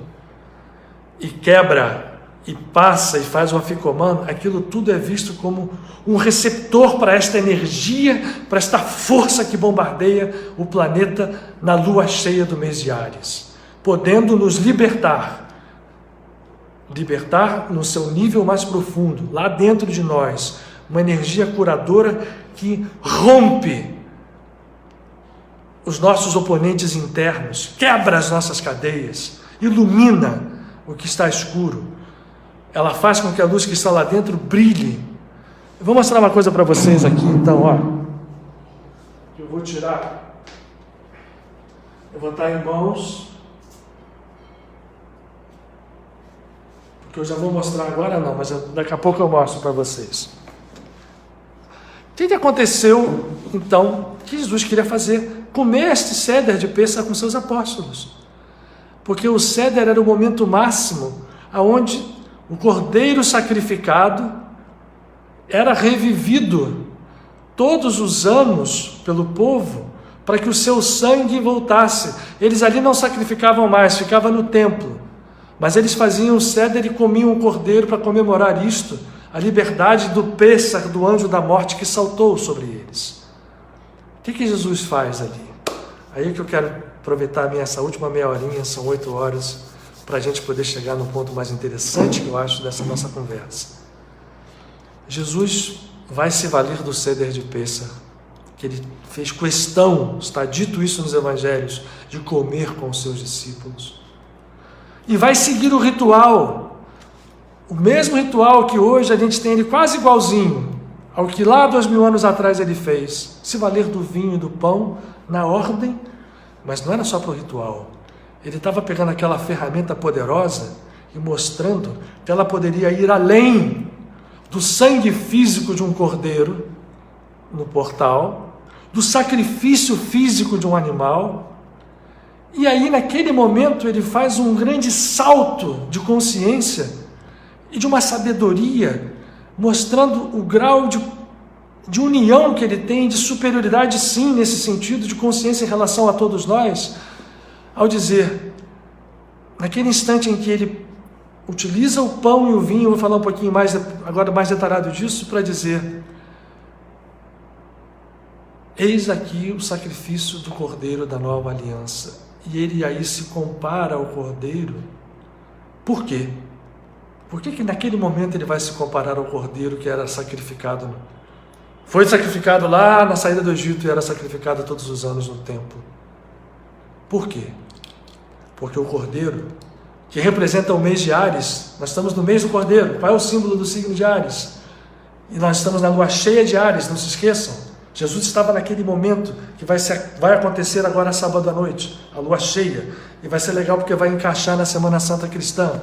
e quebra, e passa, e faz o afikoman, aquilo tudo é visto como um receptor para esta energia, para esta força que bombardeia o planeta na lua cheia do mês de Áries, podendo nos libertar no seu nível mais profundo, lá dentro de nós, uma energia curadora que rompe os nossos oponentes internos, quebra as nossas cadeias, ilumina o que está escuro. Ela faz com que a luz que está lá dentro brilhe. Eu vou mostrar uma coisa para vocês aqui, então, ó. Eu vou tirar, eu vou estar em mãos, porque eu já vou mostrar agora não, mas daqui a pouco eu mostro para vocês. O que aconteceu, então, que Jesus queria fazer? Comer este Seder de Pêssar com seus apóstolos. Porque o Seder era o momento máximo onde o cordeiro sacrificado era revivido todos os anos pelo povo para que o seu sangue voltasse. Eles ali não sacrificavam mais, ficava no templo. Mas eles faziam o Seder e comiam o cordeiro para comemorar isto, a liberdade do Pêssar, do anjo da morte que saltou sobre eles. O que Jesus faz ali? Aí que eu quero aproveitar essa última meia horinha, são 8 horas, para a gente poder chegar no ponto mais interessante que eu acho dessa nossa conversa. Jesus vai se valer do Seder de Pêssar, que ele fez questão, está dito isso nos evangelhos, de comer com os seus discípulos. E vai seguir o ritual, o mesmo ritual que hoje a gente tem ele quase igualzinho ao que lá 2000 anos atrás ele fez, se valer do vinho e do pão na ordem, mas não era só para o ritual. Ele estava pegando aquela ferramenta poderosa e mostrando que ela poderia ir além do sangue físico de um cordeiro no portal, do sacrifício físico de um animal. E aí, naquele momento, ele faz um grande salto de consciência e de uma sabedoria, mostrando o grau de união que ele tem, de superioridade, sim, nesse sentido, de consciência em relação a todos nós, ao dizer, naquele instante em que ele utiliza o pão e o vinho, eu vou falar um pouquinho mais, agora mais detalhado disso, para dizer, eis aqui o sacrifício do Cordeiro da nova aliança. E ele aí se compara ao Cordeiro. Por quê? Por que naquele momento ele vai se comparar ao Cordeiro que era sacrificado? Foi sacrificado lá na saída do Egito e era sacrificado todos os anos no templo. Por quê? Porque o Cordeiro, que representa o mês de Áries, nós estamos no mês do Cordeiro. Qual é o símbolo do signo de Áries? E nós estamos na lua cheia de Áries, não se esqueçam. Jesus estava naquele momento que vai acontecer agora sábado à noite, a lua cheia, e vai ser legal porque vai encaixar na Semana Santa Cristã.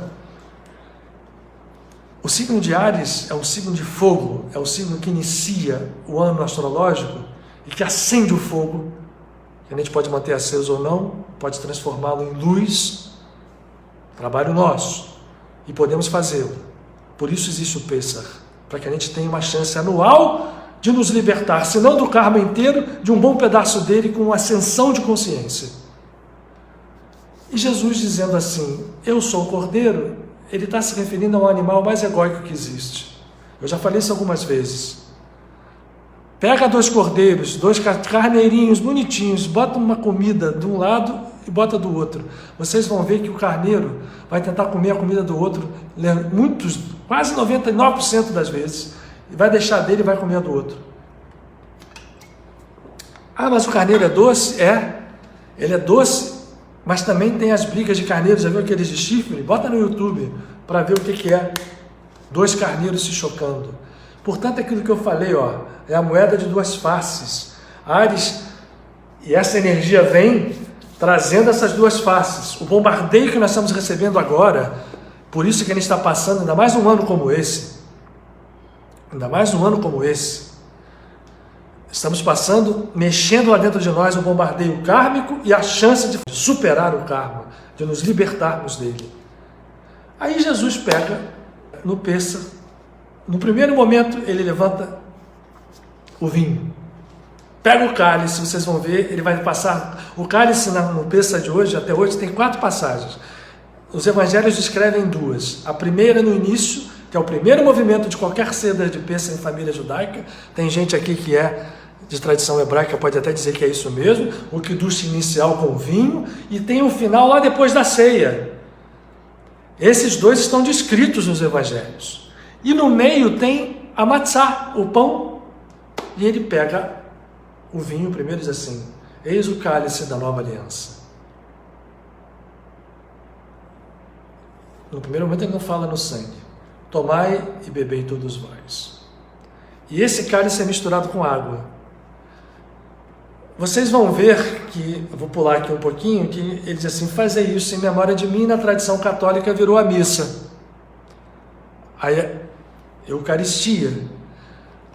O signo de Áries é um signo de fogo, é o signo que inicia o ano astrológico e que acende o fogo, que a gente pode manter aceso ou não, pode transformá-lo em luz, trabalho nosso, e podemos fazê-lo. Por isso existe o Pêssar, para que a gente tenha uma chance anual de nos libertar, se não do karma inteiro, de um bom pedaço dele com ascensão de consciência. E Jesus dizendo assim, eu sou o Cordeiro, ele está se referindo ao animal mais egóico que existe. Eu já falei isso algumas vezes. Pega 2 cordeiros, 2 carneirinhos bonitinhos, bota uma comida de um lado e bota do outro. Vocês vão ver que o carneiro vai tentar comer a comida do outro, quase 99% das vezes, e vai deixar dele e vai comer a do outro. Ah, mas o carneiro é doce? Ele é doce, mas também tem as brigas de carneiro. Já viu aqueles de chifre? Bota no YouTube para ver o que é 2 carneiros se chocando. Portanto, aquilo que eu falei, é a moeda de 2 faces. Áries, e essa energia vem trazendo essas 2 faces. O bombardeio que nós estamos recebendo agora, por isso que a gente está passando ainda mais um ano como esse. Estamos passando, mexendo lá dentro de nós o bombardeio kármico e a chance de superar o karma, de nos libertarmos dele. Aí Jesus pega no Pêssar, no primeiro momento ele levanta o vinho, pega o cálice, vocês vão ver, ele vai passar o cálice no Pêssar de hoje, até hoje tem 4 passagens. Os evangelhos descrevem 2. A primeira no início, que é o primeiro movimento de qualquer ceder de Pêssar em família judaica. Tem gente aqui que é de tradição hebraica, pode até dizer que é isso mesmo, o Kiddush inicial com vinho, e tem o final lá depois da ceia. Esses 2 estão descritos nos evangelhos. E no meio tem a matzá, o pão, e ele pega o vinho primeiro e diz assim, eis o cálice da nova aliança. No primeiro momento ele não fala no sangue. Tomai e bebei todos vós. E esse cálice é misturado com água. Vocês vão ver que, eu vou pular aqui um pouquinho, que ele diz assim, fazei isso em memória de mim, na tradição católica virou a missa. Aí a Eucaristia,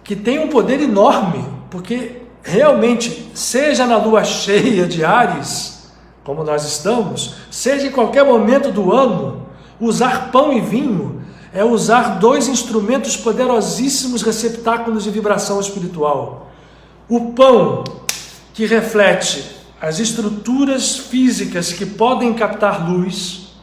que tem um poder enorme, porque realmente, seja na lua cheia de Áries, como nós estamos, seja em qualquer momento do ano, usar pão e vinho é usar 2 instrumentos poderosíssimos, receptáculos de vibração espiritual. O pão, que reflete as estruturas físicas que podem captar luz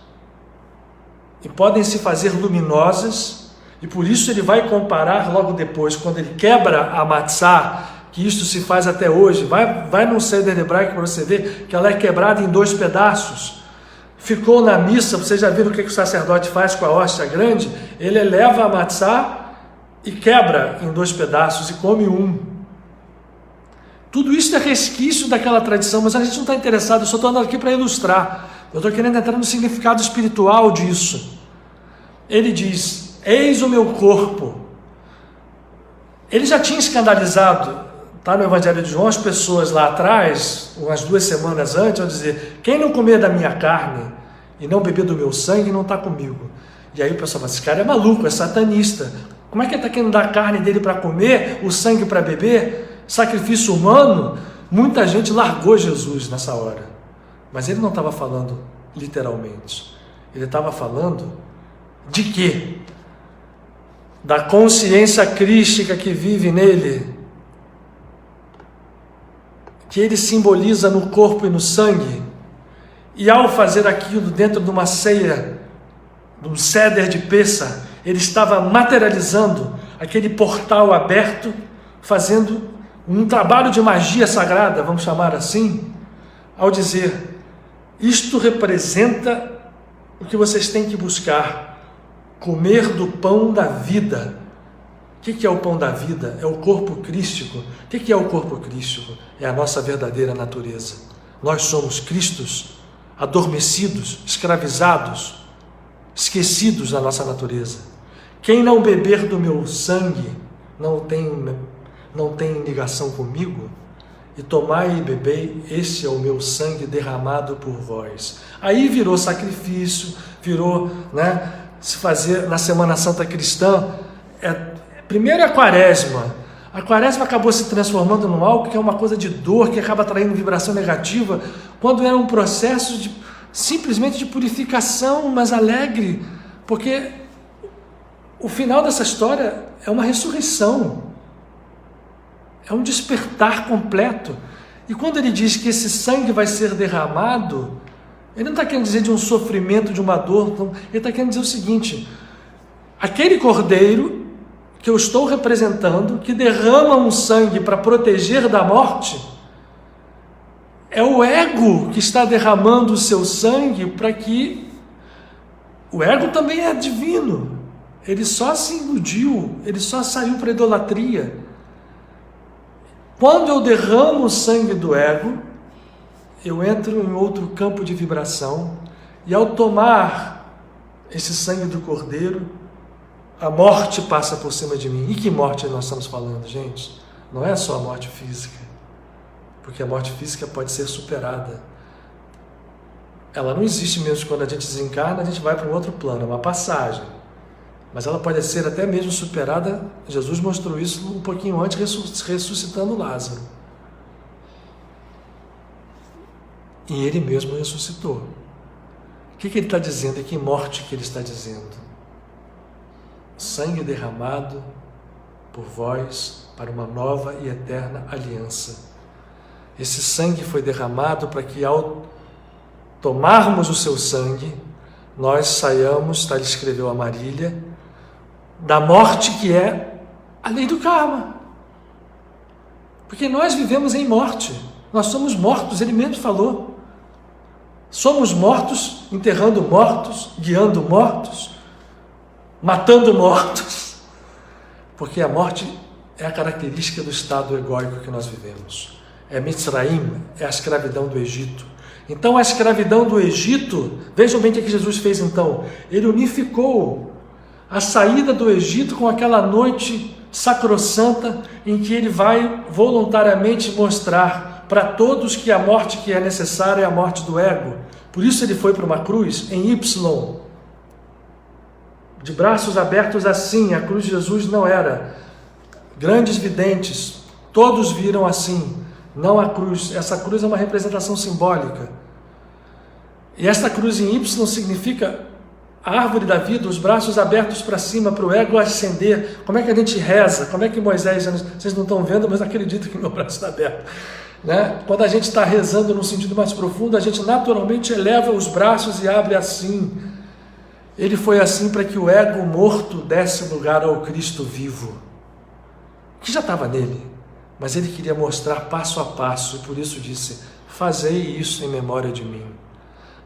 e podem se fazer luminosas, e por isso ele vai comparar logo depois, quando ele quebra a matzá, que isto se faz até hoje. Vai num Seder hebraico para você ver que ela é quebrada em 2 pedaços. Ficou na missa, vocês já viram o que o sacerdote faz com a hóstia grande? Ele eleva a matzá e quebra em 2 pedaços e come um. Tudo isso é resquício daquela tradição, mas a gente não está interessado, eu só estou andando aqui para ilustrar. Eu estou querendo entrar no significado espiritual disso. Ele diz, eis o meu corpo. Ele já tinha escandalizado, está no Evangelho de João, as pessoas lá atrás, umas 2 semanas antes, ao dizer, quem não comer da minha carne e não beber do meu sangue, não está comigo. E aí o pessoal fala, esse cara é maluco, é satanista. Como é que ele está querendo dar a carne dele para comer, o sangue para beber? Sacrifício humano? Muita gente largou Jesus nessa hora. Mas ele não estava falando literalmente. Ele estava falando de quê? Da consciência crística que vive nele, que ele simboliza no corpo e no sangue, e ao fazer aquilo dentro de uma ceia, de um Seder de Pêssar, ele estava materializando aquele portal aberto, fazendo um trabalho de magia sagrada, vamos chamar assim, ao dizer, isto representa o que vocês têm que buscar, comer do pão da vida. O que é o pão da vida? É o corpo crístico. O que é o corpo crístico? É a nossa verdadeira natureza. Nós somos Cristos, adormecidos, escravizados, esquecidos da nossa natureza. Quem não beber do meu sangue não tem ligação comigo, e tomai e bebei, este é o meu sangue derramado por vós. Aí virou sacrifício, virou, se fazer na Semana Santa cristã, primeiro é a quaresma. A quaresma acabou se transformando num algo que é uma coisa de dor, que acaba traindo vibração negativa, quando era um processo simplesmente de purificação, mas alegre, porque o final dessa história é uma ressurreição, é um despertar completo. E quando ele diz que esse sangue vai ser derramado, ele não está querendo dizer de um sofrimento, de uma dor, não. Ele está querendo dizer o seguinte, aquele cordeiro que eu estou representando, que derrama um sangue para proteger da morte, é o ego que está derramando o seu sangue para que... O ego também é divino, ele só se iludiu, ele só saiu para a idolatria. Quando eu derramo o sangue do ego, eu entro em outro campo de vibração, e ao tomar esse sangue do cordeiro, a morte passa por cima de mim. E que morte nós estamos falando, gente? Não é só a morte física, porque a morte física pode ser superada. Ela não existe mesmo. Quando a gente desencarna, a gente vai para um outro plano, é uma passagem. Mas ela pode ser até mesmo superada. Jesus mostrou isso um pouquinho antes, ressuscitando Lázaro. E ele mesmo ressuscitou. O que ele está dizendo? É que morte que ele está dizendo? Sangue derramado por vós para uma nova e eterna aliança. Esse sangue foi derramado para que ao tomarmos o seu sangue, nós saiamos, tal escreveu a Marília, da morte que é a lei do karma. Porque nós vivemos em morte, nós somos mortos, ele mesmo falou. Somos mortos, enterrando mortos, guiando mortos, matando mortos, porque a morte é a característica do estado egóico que nós vivemos. É Mitzraim, é a escravidão do Egito. Então a escravidão do Egito, vejam bem o que Jesus fez então, ele unificou a saída do Egito com aquela noite sacrossanta em que ele vai voluntariamente mostrar para todos que a morte que é necessária é a morte do ego. Por isso ele foi para uma cruz em Y, de braços abertos assim. A cruz de Jesus não era grandes videntes, todos viram assim, não a cruz. Essa cruz é uma representação simbólica, e essa cruz em Y significa a árvore da vida, os braços abertos para cima, para o ego ascender. Como é que a gente reza? Como é que Moisés, vocês não estão vendo, mas acredito que meu braço está aberto, Quando a gente está rezando num sentido mais profundo, a gente naturalmente eleva os braços e abre assim. Ele foi assim para que o ego morto desse lugar ao Cristo vivo, que já estava nele, mas ele queria mostrar passo a passo, e por isso disse: fazei isso em memória de mim.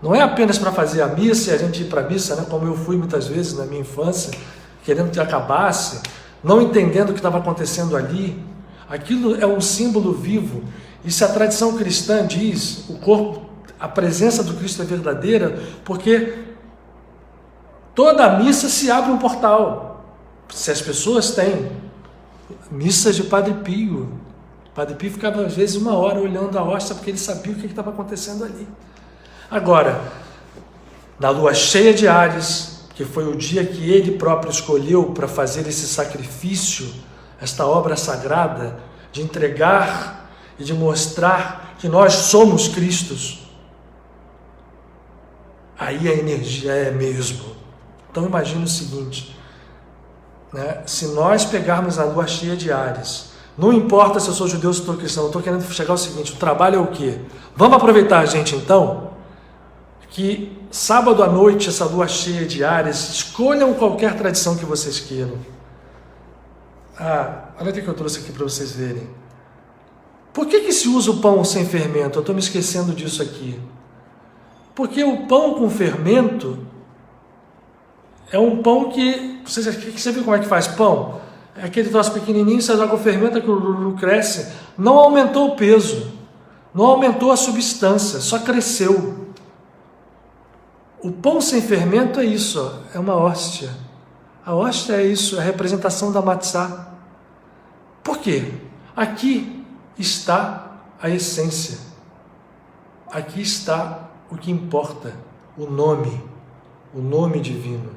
Não é apenas para fazer a missa e a gente ir para a missa, né, como eu fui muitas vezes na minha infância, querendo que acabasse, não entendendo o que estava acontecendo ali. Aquilo é um símbolo vivo, e se a tradição cristã diz, o corpo, a presença do Cristo é verdadeira, porque toda a missa se abre um portal. Se as pessoas têm missas de Padre Pio, Padre Pio ficava às vezes 1 hora olhando a hóstia, porque ele sabia o que estava acontecendo ali. Agora, na lua cheia de Áries, que foi o dia que ele próprio escolheu para fazer esse sacrifício, esta obra sagrada, de entregar e de mostrar que nós somos Cristos, aí a energia é mesmo. Então imagine o seguinte, né? Se nós pegarmos a lua cheia de Áries, não importa se eu sou judeu ou se estou cristão, eu estou querendo chegar ao seguinte: o trabalho é o quê? Vamos aproveitar, gente, então, que sábado à noite, essa lua cheia de Áries, escolham qualquer tradição que vocês queiram. Olha o que eu trouxe aqui para vocês verem. Por que se usa o pão sem fermento? Eu estou me esquecendo disso aqui. Porque o pão com fermento é um pão que... Você viu como é que faz pão? É aquele troço pequenininho, você joga o fermento, aquilo cresce. Não aumentou o peso, não aumentou a substância, só cresceu. O pão sem fermento é isso, ó, é uma hóstia. A hóstia é isso, é a representação da matzá. Por quê? Aqui está a essência. Aqui está o que importa, o nome divino.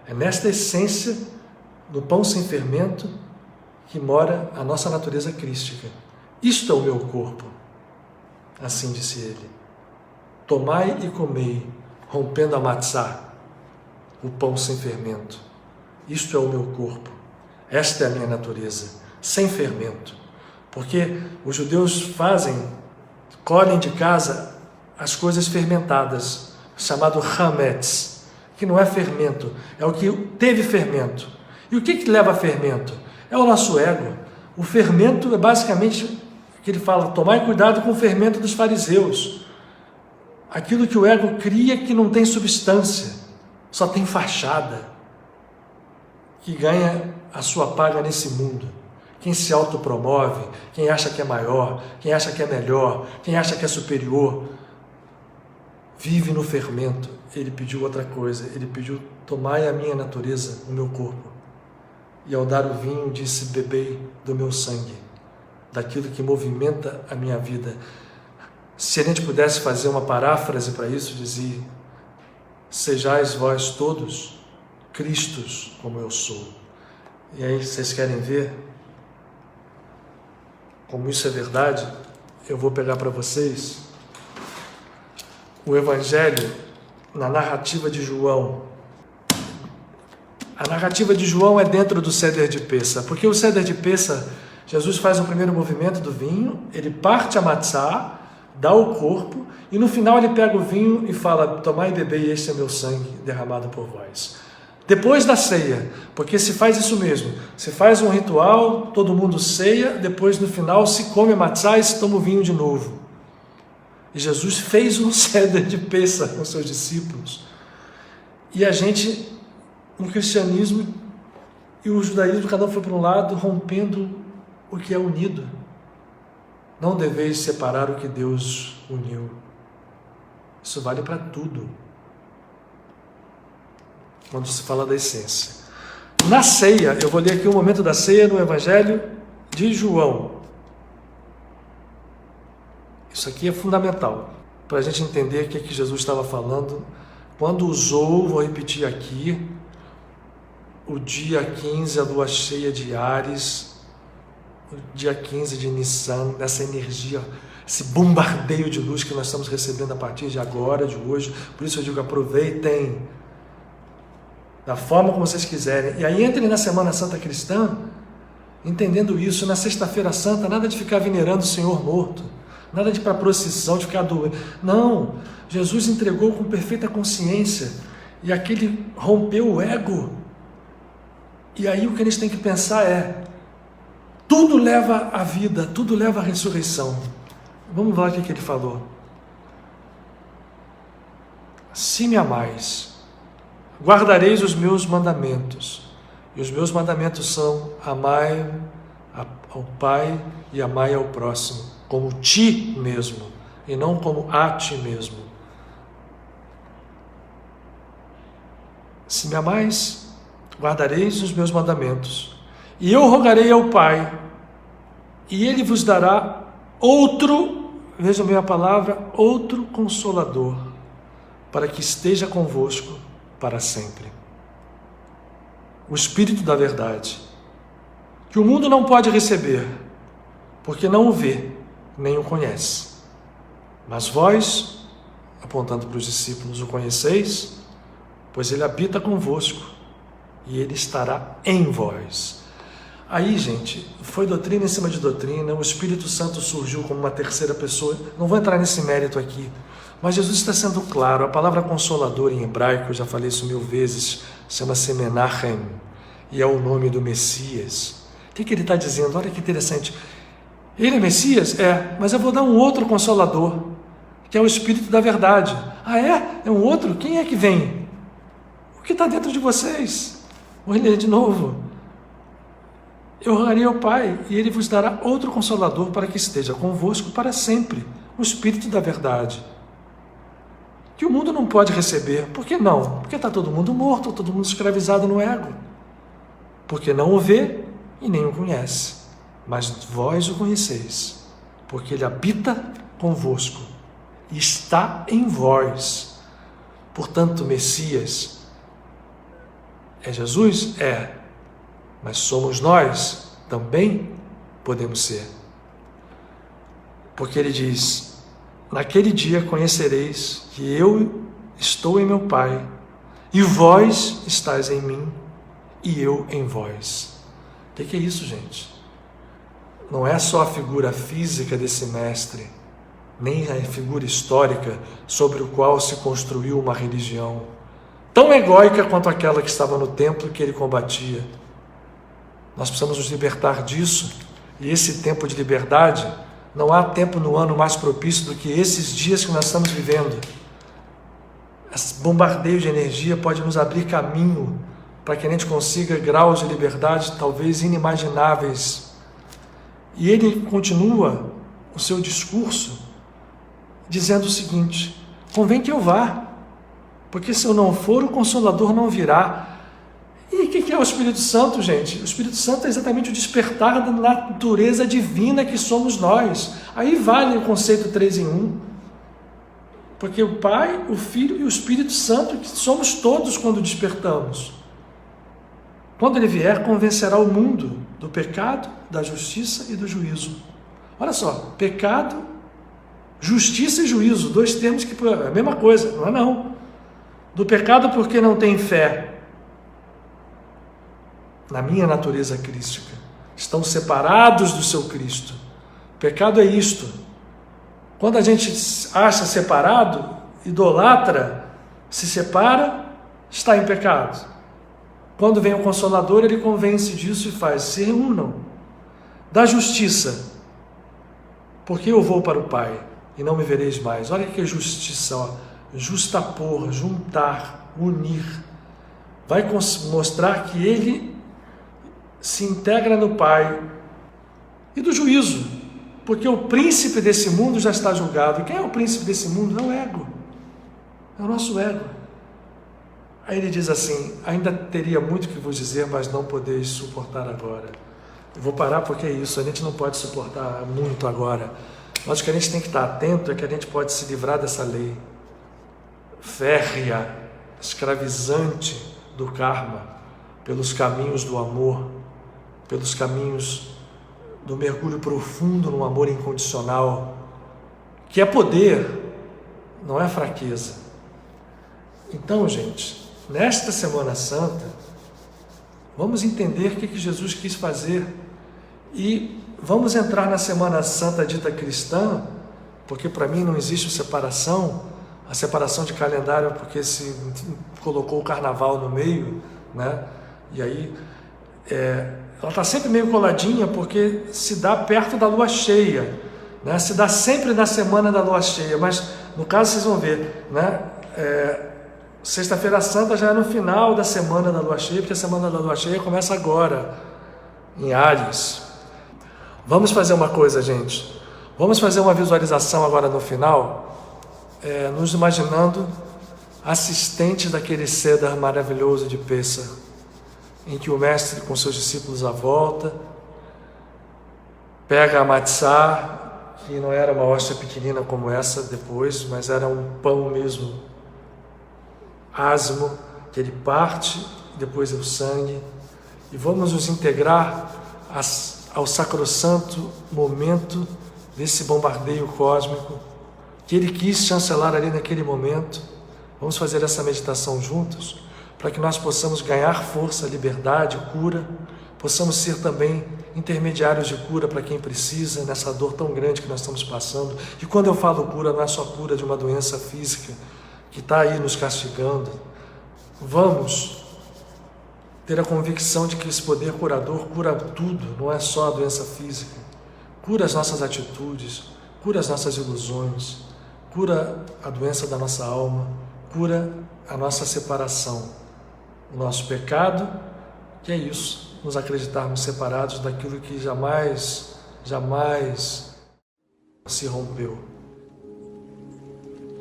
É nesta essência do pão sem fermento que mora a nossa natureza crística. Isto é o meu corpo, assim disse ele. Tomai e comei, rompendo a matzá, o pão sem fermento. Isto é o meu corpo, esta é a minha natureza, sem fermento. Porque os judeus colhem de casa as coisas fermentadas, chamado hametz, que não é fermento, é o que teve fermento. E o que leva a fermento? É o nosso ego. O fermento é basicamente, que ele fala, tomai cuidado com o fermento dos fariseus. Aquilo que o ego cria que não tem substância, só tem fachada, que ganha a sua paga nesse mundo. Quem se autopromove, quem acha que é maior, quem acha que é melhor, quem acha que é superior, vive no fermento. Ele pediu outra coisa, ele pediu, tomai a minha natureza, o meu corpo. E ao dar o vinho, disse, bebei do meu sangue, daquilo que movimenta a minha vida. Se a gente pudesse fazer uma paráfrase para isso, dizia, sejais vós todos Cristos como eu sou. E aí, vocês querem ver como isso é verdade? Eu vou pegar para vocês o Evangelho na narrativa de João. A narrativa de João é dentro do Seder de Pessa, porque o Seder de Pessa, Jesus faz o primeiro movimento do vinho, ele parte a matzá, dá o corpo, e no final ele pega o vinho e fala, tomai e bebei, este é meu sangue derramado por vós. Depois da ceia, porque se faz isso mesmo, se faz um ritual, todo mundo ceia, depois no final se come a matzá e se toma o vinho de novo. E Jesus fez um Seder de Pessa com seus discípulos. E a gente, no cristianismo e o judaísmo, cada um foi para um lado, rompendo o que é unido. Não deveis separar o que Deus uniu. Isso vale para tudo, quando se fala da essência. Na ceia, eu vou ler aqui o momento da ceia no Evangelho de João. Isso aqui é fundamental, para a gente entender o que Jesus estava falando, quando usou, vou repetir aqui, o dia 15, a lua cheia de Áries, o dia 15 de Nissan, essa energia, esse bombardeio de luz que nós estamos recebendo a partir de agora, de hoje. Por isso eu digo, aproveitem da forma como vocês quiserem. E aí entrem na Semana Santa Cristã, entendendo isso. Na Sexta-feira Santa, nada de ficar venerando o Senhor morto, nada de ir para procissão, de ficar doente. Não, Jesus entregou com perfeita consciência, e aquele rompeu o ego. E aí o que eles têm que pensar é, tudo leva à vida, tudo leva à ressurreição. Vamos lá o que ele falou. Se me amais, guardareis os meus mandamentos. E os meus mandamentos são: amai ao Pai e amai ao próximo, como ti mesmo, e não como a ti mesmo. Se me amais, guardareis os meus mandamentos. E eu rogarei ao Pai, e Ele vos dará outro, vejam bem a palavra, outro Consolador, para que esteja convosco para sempre. O Espírito da verdade, que o mundo não pode receber, porque não o vê, nem o conhece. Mas vós, apontando para os discípulos, o conheceis, pois ele habita convosco, e ele estará em vós. Aí, gente, foi doutrina em cima de doutrina, o Espírito Santo surgiu como uma terceira pessoa. Não vou entrar nesse mérito aqui, mas Jesus está sendo claro. A palavra consolador em hebraico, eu já falei isso 1000 vezes, chama-se Menachem, e é o nome do Messias. O que ele está dizendo? Olha que interessante. Ele é Messias? É, mas eu vou dar um outro Consolador, que é o Espírito da verdade. Ah, é? É um outro? Quem é que vem? O que está dentro de vocês? Vou ler de novo. Eu rogarei ao Pai, e Ele vos dará outro Consolador para que esteja convosco para sempre, o Espírito da verdade, que o mundo não pode receber. Por que não? Porque está todo mundo morto, todo mundo escravizado no ego. Porque não o vê e nem o conhece. Mas vós o conheceis, porque Ele habita convosco e está em vós. Portanto, Messias é Jesus? É. Mas somos nós? Também podemos ser. Porque ele diz: naquele dia conhecereis que eu estou em meu Pai, e vós estáis em mim, e eu em vós. O que é isso, gente? Não é só a figura física desse mestre, nem a figura histórica sobre o qual se construiu uma religião, tão egóica quanto aquela que estava no templo que ele combatia. Nós precisamos nos libertar disso, e esse tempo de liberdade, não há tempo no ano mais propício do que esses dias que nós estamos vivendo. Esse bombardeio de energia pode nos abrir caminho para que a gente consiga graus de liberdade talvez inimagináveis. E ele continua o seu discurso dizendo o seguinte: convém que eu vá, porque se eu não for, o Consolador não virá. E o que é o Espírito Santo, gente? O Espírito Santo é exatamente o despertar da natureza divina que somos nós. Aí vale o conceito 3 em 1. Porque o Pai, o Filho e o Espírito Santo, que somos todos quando despertamos. Quando ele vier, convencerá o mundo do pecado, da justiça e do juízo. Olha só, pecado, justiça e juízo, 2 termos que é a mesma coisa, não é não. Do pecado porque não tem fé na minha natureza crística, estão separados do seu Cristo. Pecado é isto: quando a gente acha separado, idolatra, se separa, está em pecado. Quando vem o Consolador, ele convence disso e faz: se reúnam. Da justiça, porque eu vou para o Pai e não me vereis mais. Olha que é justiça, ó. Justapor, juntar, unir. Vai mostrar que ele se integra no Pai. E do juízo, porque o príncipe desse mundo já está julgado. E quem é o príncipe desse mundo? É o ego, é o nosso ego. Aí ele diz assim: ainda teria muito que vos dizer, mas não podeis suportar agora. Eu vou parar porque é isso, a gente não pode suportar muito agora. Mas o que a gente tem que estar atento é que a gente pode se livrar dessa lei férrea, escravizante do karma, pelos caminhos do amor, pelos caminhos do mergulho profundo no amor incondicional, que é poder, não é fraqueza. Então, gente, nesta Semana Santa, vamos entender o que Jesus quis fazer e vamos entrar na Semana Santa dita cristã, porque para mim não existe separação, a separação de calendário porque se colocou o carnaval no meio, né? E aí ela está sempre meio coladinha porque se dá perto da lua cheia, né? Se dá sempre na semana da lua cheia, mas no caso vocês vão ver, né? Sexta-feira Santa já é no final da semana da lua cheia, porque a semana da lua cheia começa agora, em Áries. Vamos fazer uma coisa, gente. Vamos fazer uma visualização agora no final, nos imaginando assistentes daquele cedar maravilhoso de Pêssar, em que o mestre com seus discípulos à volta pega a matzá, que não era uma hóstia pequenina como essa depois, mas era um pão mesmo asmo, que ele parte, depois é o sangue, e vamos nos integrar ao sacrossanto momento desse bombardeio cósmico que ele quis chancelar ali naquele momento. Vamos fazer essa meditação juntos, para que nós possamos ganhar força, liberdade, cura, possamos ser também intermediários de cura para quem precisa, nessa dor tão grande que nós estamos passando. E quando eu falo cura, não é só cura de uma doença física que está aí nos castigando. Vamos ter a convicção de que esse poder curador cura tudo, não é só a doença física. Cura as nossas atitudes, cura as nossas ilusões, cura a doença da nossa alma, cura a nossa separação, o nosso pecado, que é isso, nos acreditarmos separados daquilo que jamais se rompeu.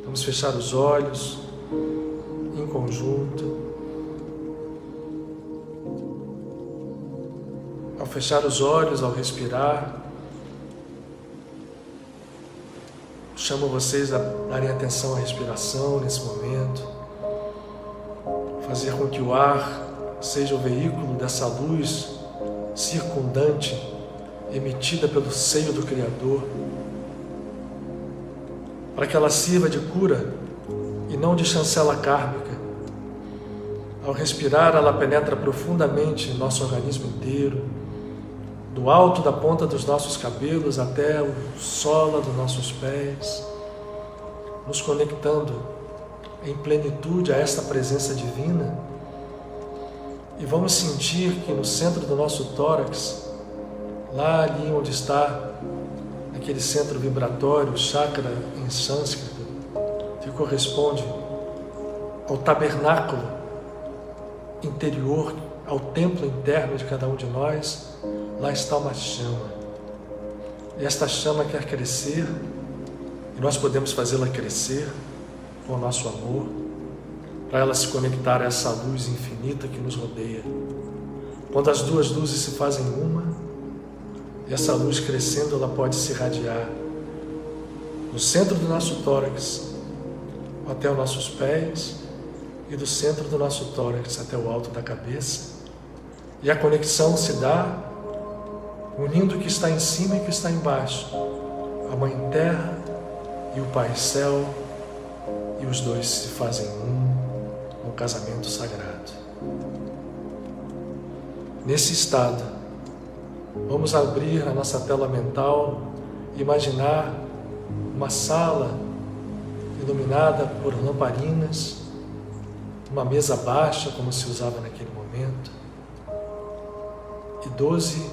Vamos fechar os olhos em conjunto. Ao fechar os olhos, ao respirar, chamo vocês a darem atenção à respiração nesse momento, fazer com que o ar seja o veículo dessa luz circundante emitida pelo seio do Criador, para que ela sirva de cura e não de chancela kármica. Ao respirar, ela penetra profundamente em nosso organismo inteiro, do alto da ponta dos nossos cabelos até o sola dos nossos pés, nos conectando em plenitude a esta presença divina. E vamos sentir que no centro do nosso tórax, lá ali onde está aquele centro vibratório, chakra em sânscrito, que corresponde ao tabernáculo interior, ao templo interno de cada um de nós, lá está uma chama. E esta chama quer crescer, e nós podemos fazê-la crescer com o nosso amor, para ela se conectar a essa luz infinita que nos rodeia. Quando as duas luzes se fazem uma, e essa luz crescendo, ela pode se irradiar no centro do nosso tórax até os nossos pés, e do centro do nosso tórax até o alto da cabeça. E a conexão se dá unindo o que está em cima e o que está embaixo, a Mãe Terra e o Pai Céu, e os dois se fazem um casamento sagrado. Nesse estado, vamos abrir a nossa tela mental, imaginar uma sala iluminada por lamparinas, uma mesa baixa, como se usava naquele momento, e 12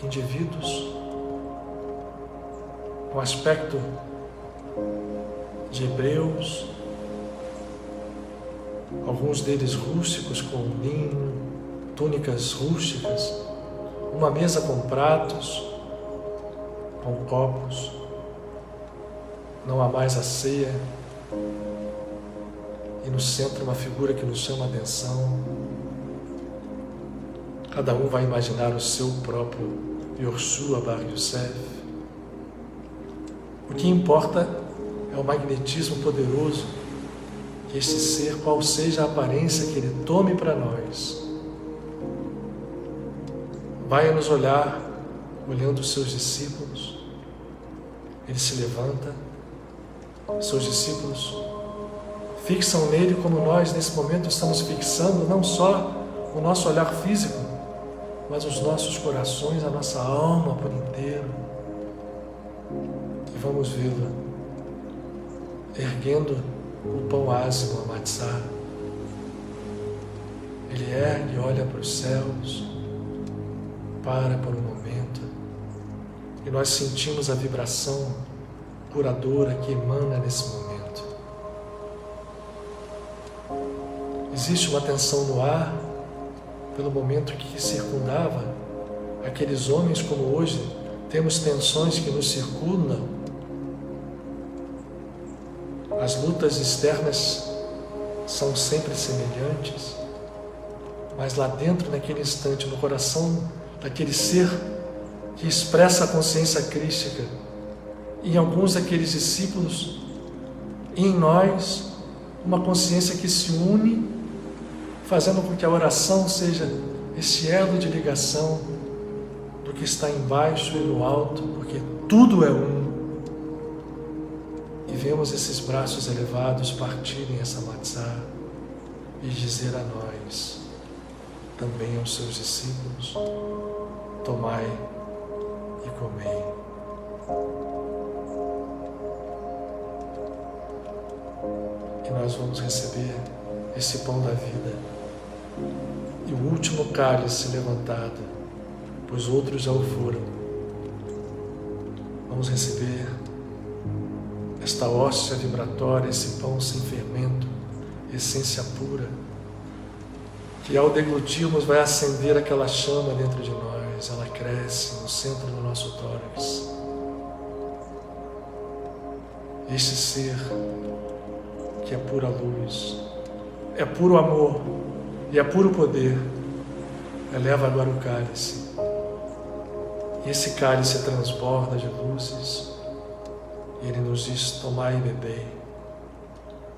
indivíduos com aspecto de hebreus, alguns deles rústicos com linho, túnicas rústicas, uma mesa com pratos, com copos. Não há mais a ceia, e no centro uma figura que nos chama a atenção. Cada um vai imaginar o seu próprio Yoshua Bar Yosef. O que importa é o magnetismo poderoso que este ser, qual seja a aparência que ele tome para nós, vai nos olhar, olhando os seus discípulos. Ele se levanta, seus discípulos fixam nele como nós nesse momento estamos fixando não só o nosso olhar físico, mas os nossos corações, a nossa alma por inteiro. E vamos vê-lo erguendo o pão ázimo, a matzá. Ele ergue e olha para os céus, para por um momento e nós sentimos a vibração curadora que emana nesse momento. Existe uma tensão no ar pelo momento que circundava aqueles homens, como hoje temos tensões que nos circundam. As lutas externas são sempre semelhantes, mas lá dentro, naquele instante, no coração daquele ser que expressa a consciência crística, em alguns daqueles discípulos, e em nós, uma consciência que se une, fazendo com que a oração seja esse elo de ligação do que está embaixo e no alto, porque tudo é um. E vemos esses braços elevados partirem essa matzá e dizer a nós, também aos seus discípulos, tomai e comei. E nós vamos receber esse pão da vida e o último cálice levantado, pois outros já o foram. Vamos receber esta hóstia vibratória, esse pão sem fermento, essência pura, que ao deglutirmos vai acender aquela chama dentro de nós, ela cresce no centro do nosso tórax. Este ser que é pura luz, é puro amor e é puro poder, eleva agora o cálice. E esse cálice transborda de luzes, e ele nos diz, tomai e bebei.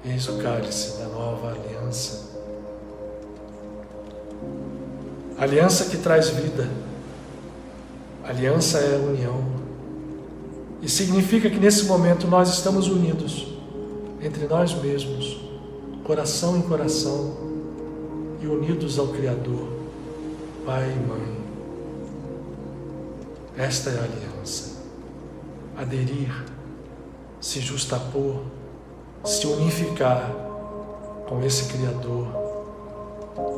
Eis o cálice da nova aliança. Aliança que traz vida. Aliança é união. E significa que nesse momento nós estamos unidos entre nós mesmos, coração em coração, e unidos ao Criador, Pai e Mãe. Esta é a aliança. Aderir, se justapor, se unificar com esse Criador,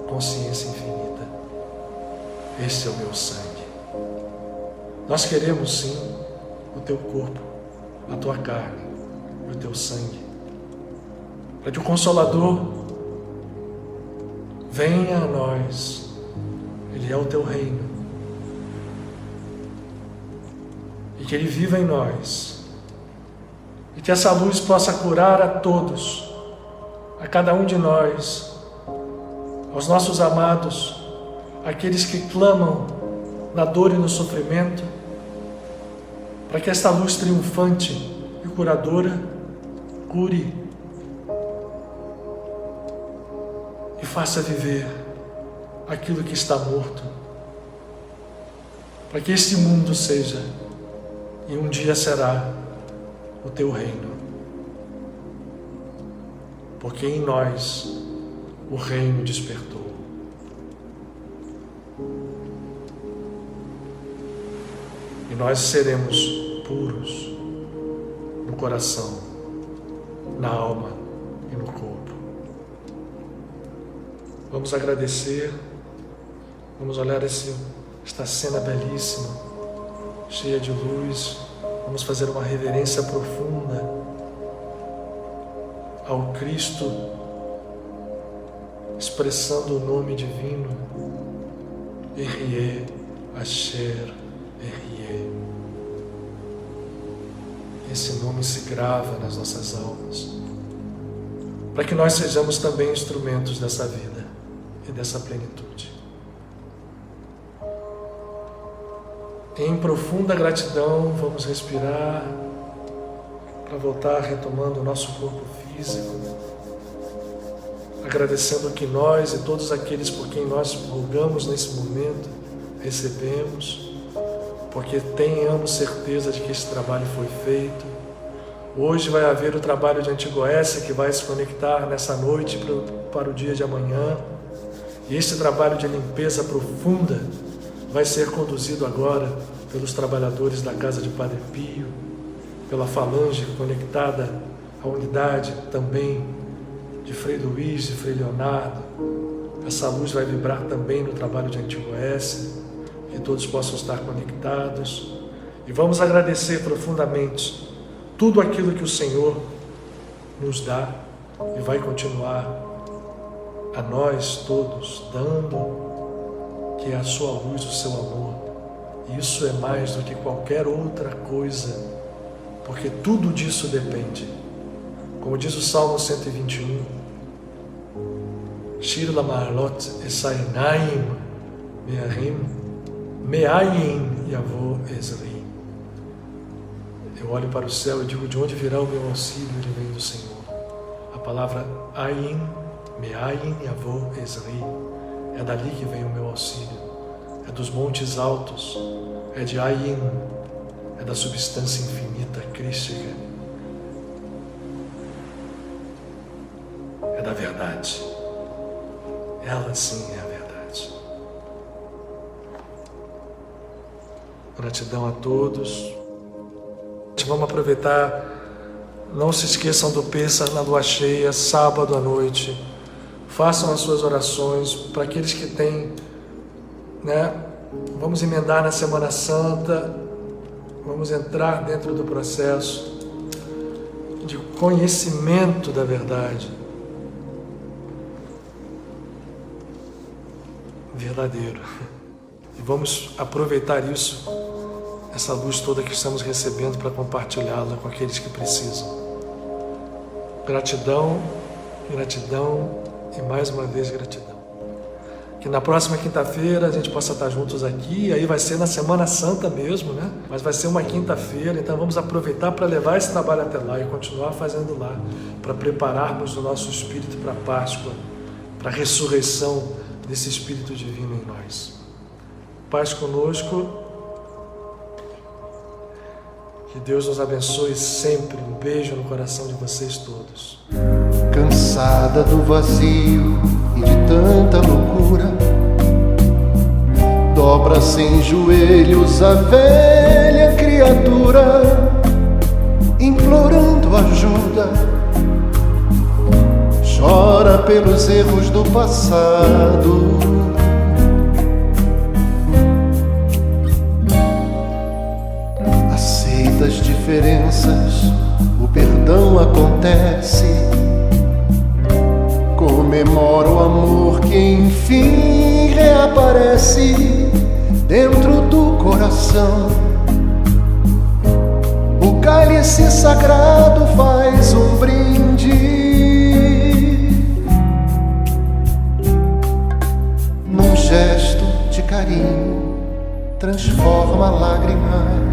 consciência infinita. Este é o meu sangue. Nós queremos sim o teu corpo, a tua carne e o teu sangue, para que o Consolador venha a nós. Ele é o teu reino, e que ele viva em nós, e que essa luz possa curar a todos, a cada um de nós, aos nossos amados, aqueles que clamam na dor e no sofrimento, para que esta luz triunfante e curadora cure e faça viver aquilo que está morto, para que este mundo seja, e um dia será, o teu reino, porque em nós o reino despertou. E nós seremos puros no coração, na alma e no corpo. Vamos agradecer, vamos olhar esta cena belíssima, cheia de luz. Vamos fazer uma reverência profunda ao Cristo, expressando o nome divino, Ehyeh Asher Ehyeh. Esse nome se grava nas nossas almas, para que nós sejamos também instrumentos dessa vida e dessa plenitude. Em profunda gratidão, vamos respirar para voltar retomando o nosso corpo físico, agradecendo que nós e todos aqueles por quem nós rogamos nesse momento, recebemos, porque tenhamos certeza de que esse trabalho foi feito. Hoje vai haver o trabalho de Antigoécia que vai se conectar nessa noite para o dia de amanhã, e esse trabalho de limpeza profunda vai ser conduzido agora pelos trabalhadores da Casa de Padre Pio, pela falange conectada à unidade também de Frei Luís, de Frei Leonardo. Essa luz vai vibrar também no trabalho de Antigoécia, que que todos possam estar conectados. E vamos agradecer profundamente tudo aquilo que o Senhor nos dá e vai continuar a nós todos dando, que é a sua luz, o seu amor. Isso é mais do que qualquer outra coisa, porque tudo disso depende. Como diz o Salmo 121, Shir Lamarlot Esainaim Meayin Yavo Ezri. Eu olho para o céu e digo, de onde virá o meu auxílio? Ele vem do Senhor. A palavra Ayin, Meayin Yavo Ezri, é dali que vem o meu auxílio. É dos montes altos, é de Ayin, é da substância infinita, crística. É da verdade. Ela sim é a verdade. Gratidão a todos. Vamos aproveitar, não se esqueçam do Pêssar na lua cheia, sábado à noite. Façam as suas orações para aqueles que têm, vamos emendar na Semana Santa, vamos entrar dentro do processo de conhecimento da verdade verdadeiro. E vamos aproveitar isso, essa luz toda que estamos recebendo, para compartilhá-la com aqueles que precisam. Gratidão, gratidão e mais uma vez gratidão. Que na próxima quinta-feira a gente possa estar juntos aqui, aí vai ser na Semana Santa mesmo, mas vai ser uma quinta-feira, então vamos aproveitar para levar esse trabalho até lá e continuar fazendo lá, para prepararmos o nosso espírito para a Páscoa, para a ressurreição desse Espírito Divino em nós. Paz conosco. Que Deus nos abençoe sempre. Um beijo no coração de vocês todos. Cansada do vazio e de tanta loucura, dobra-se em joelhos a velha criatura, implorando ajuda. Chora pelos erros do passado. Das diferenças, o perdão acontece. Comemora o amor que enfim reaparece dentro do coração. O cálice sagrado faz um brinde, num gesto de carinho, transforma lágrimas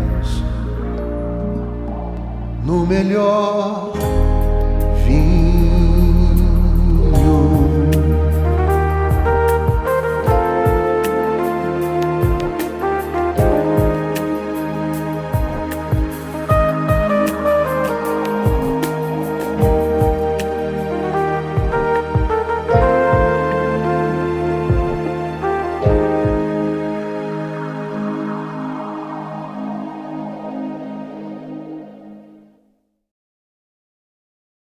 no melhor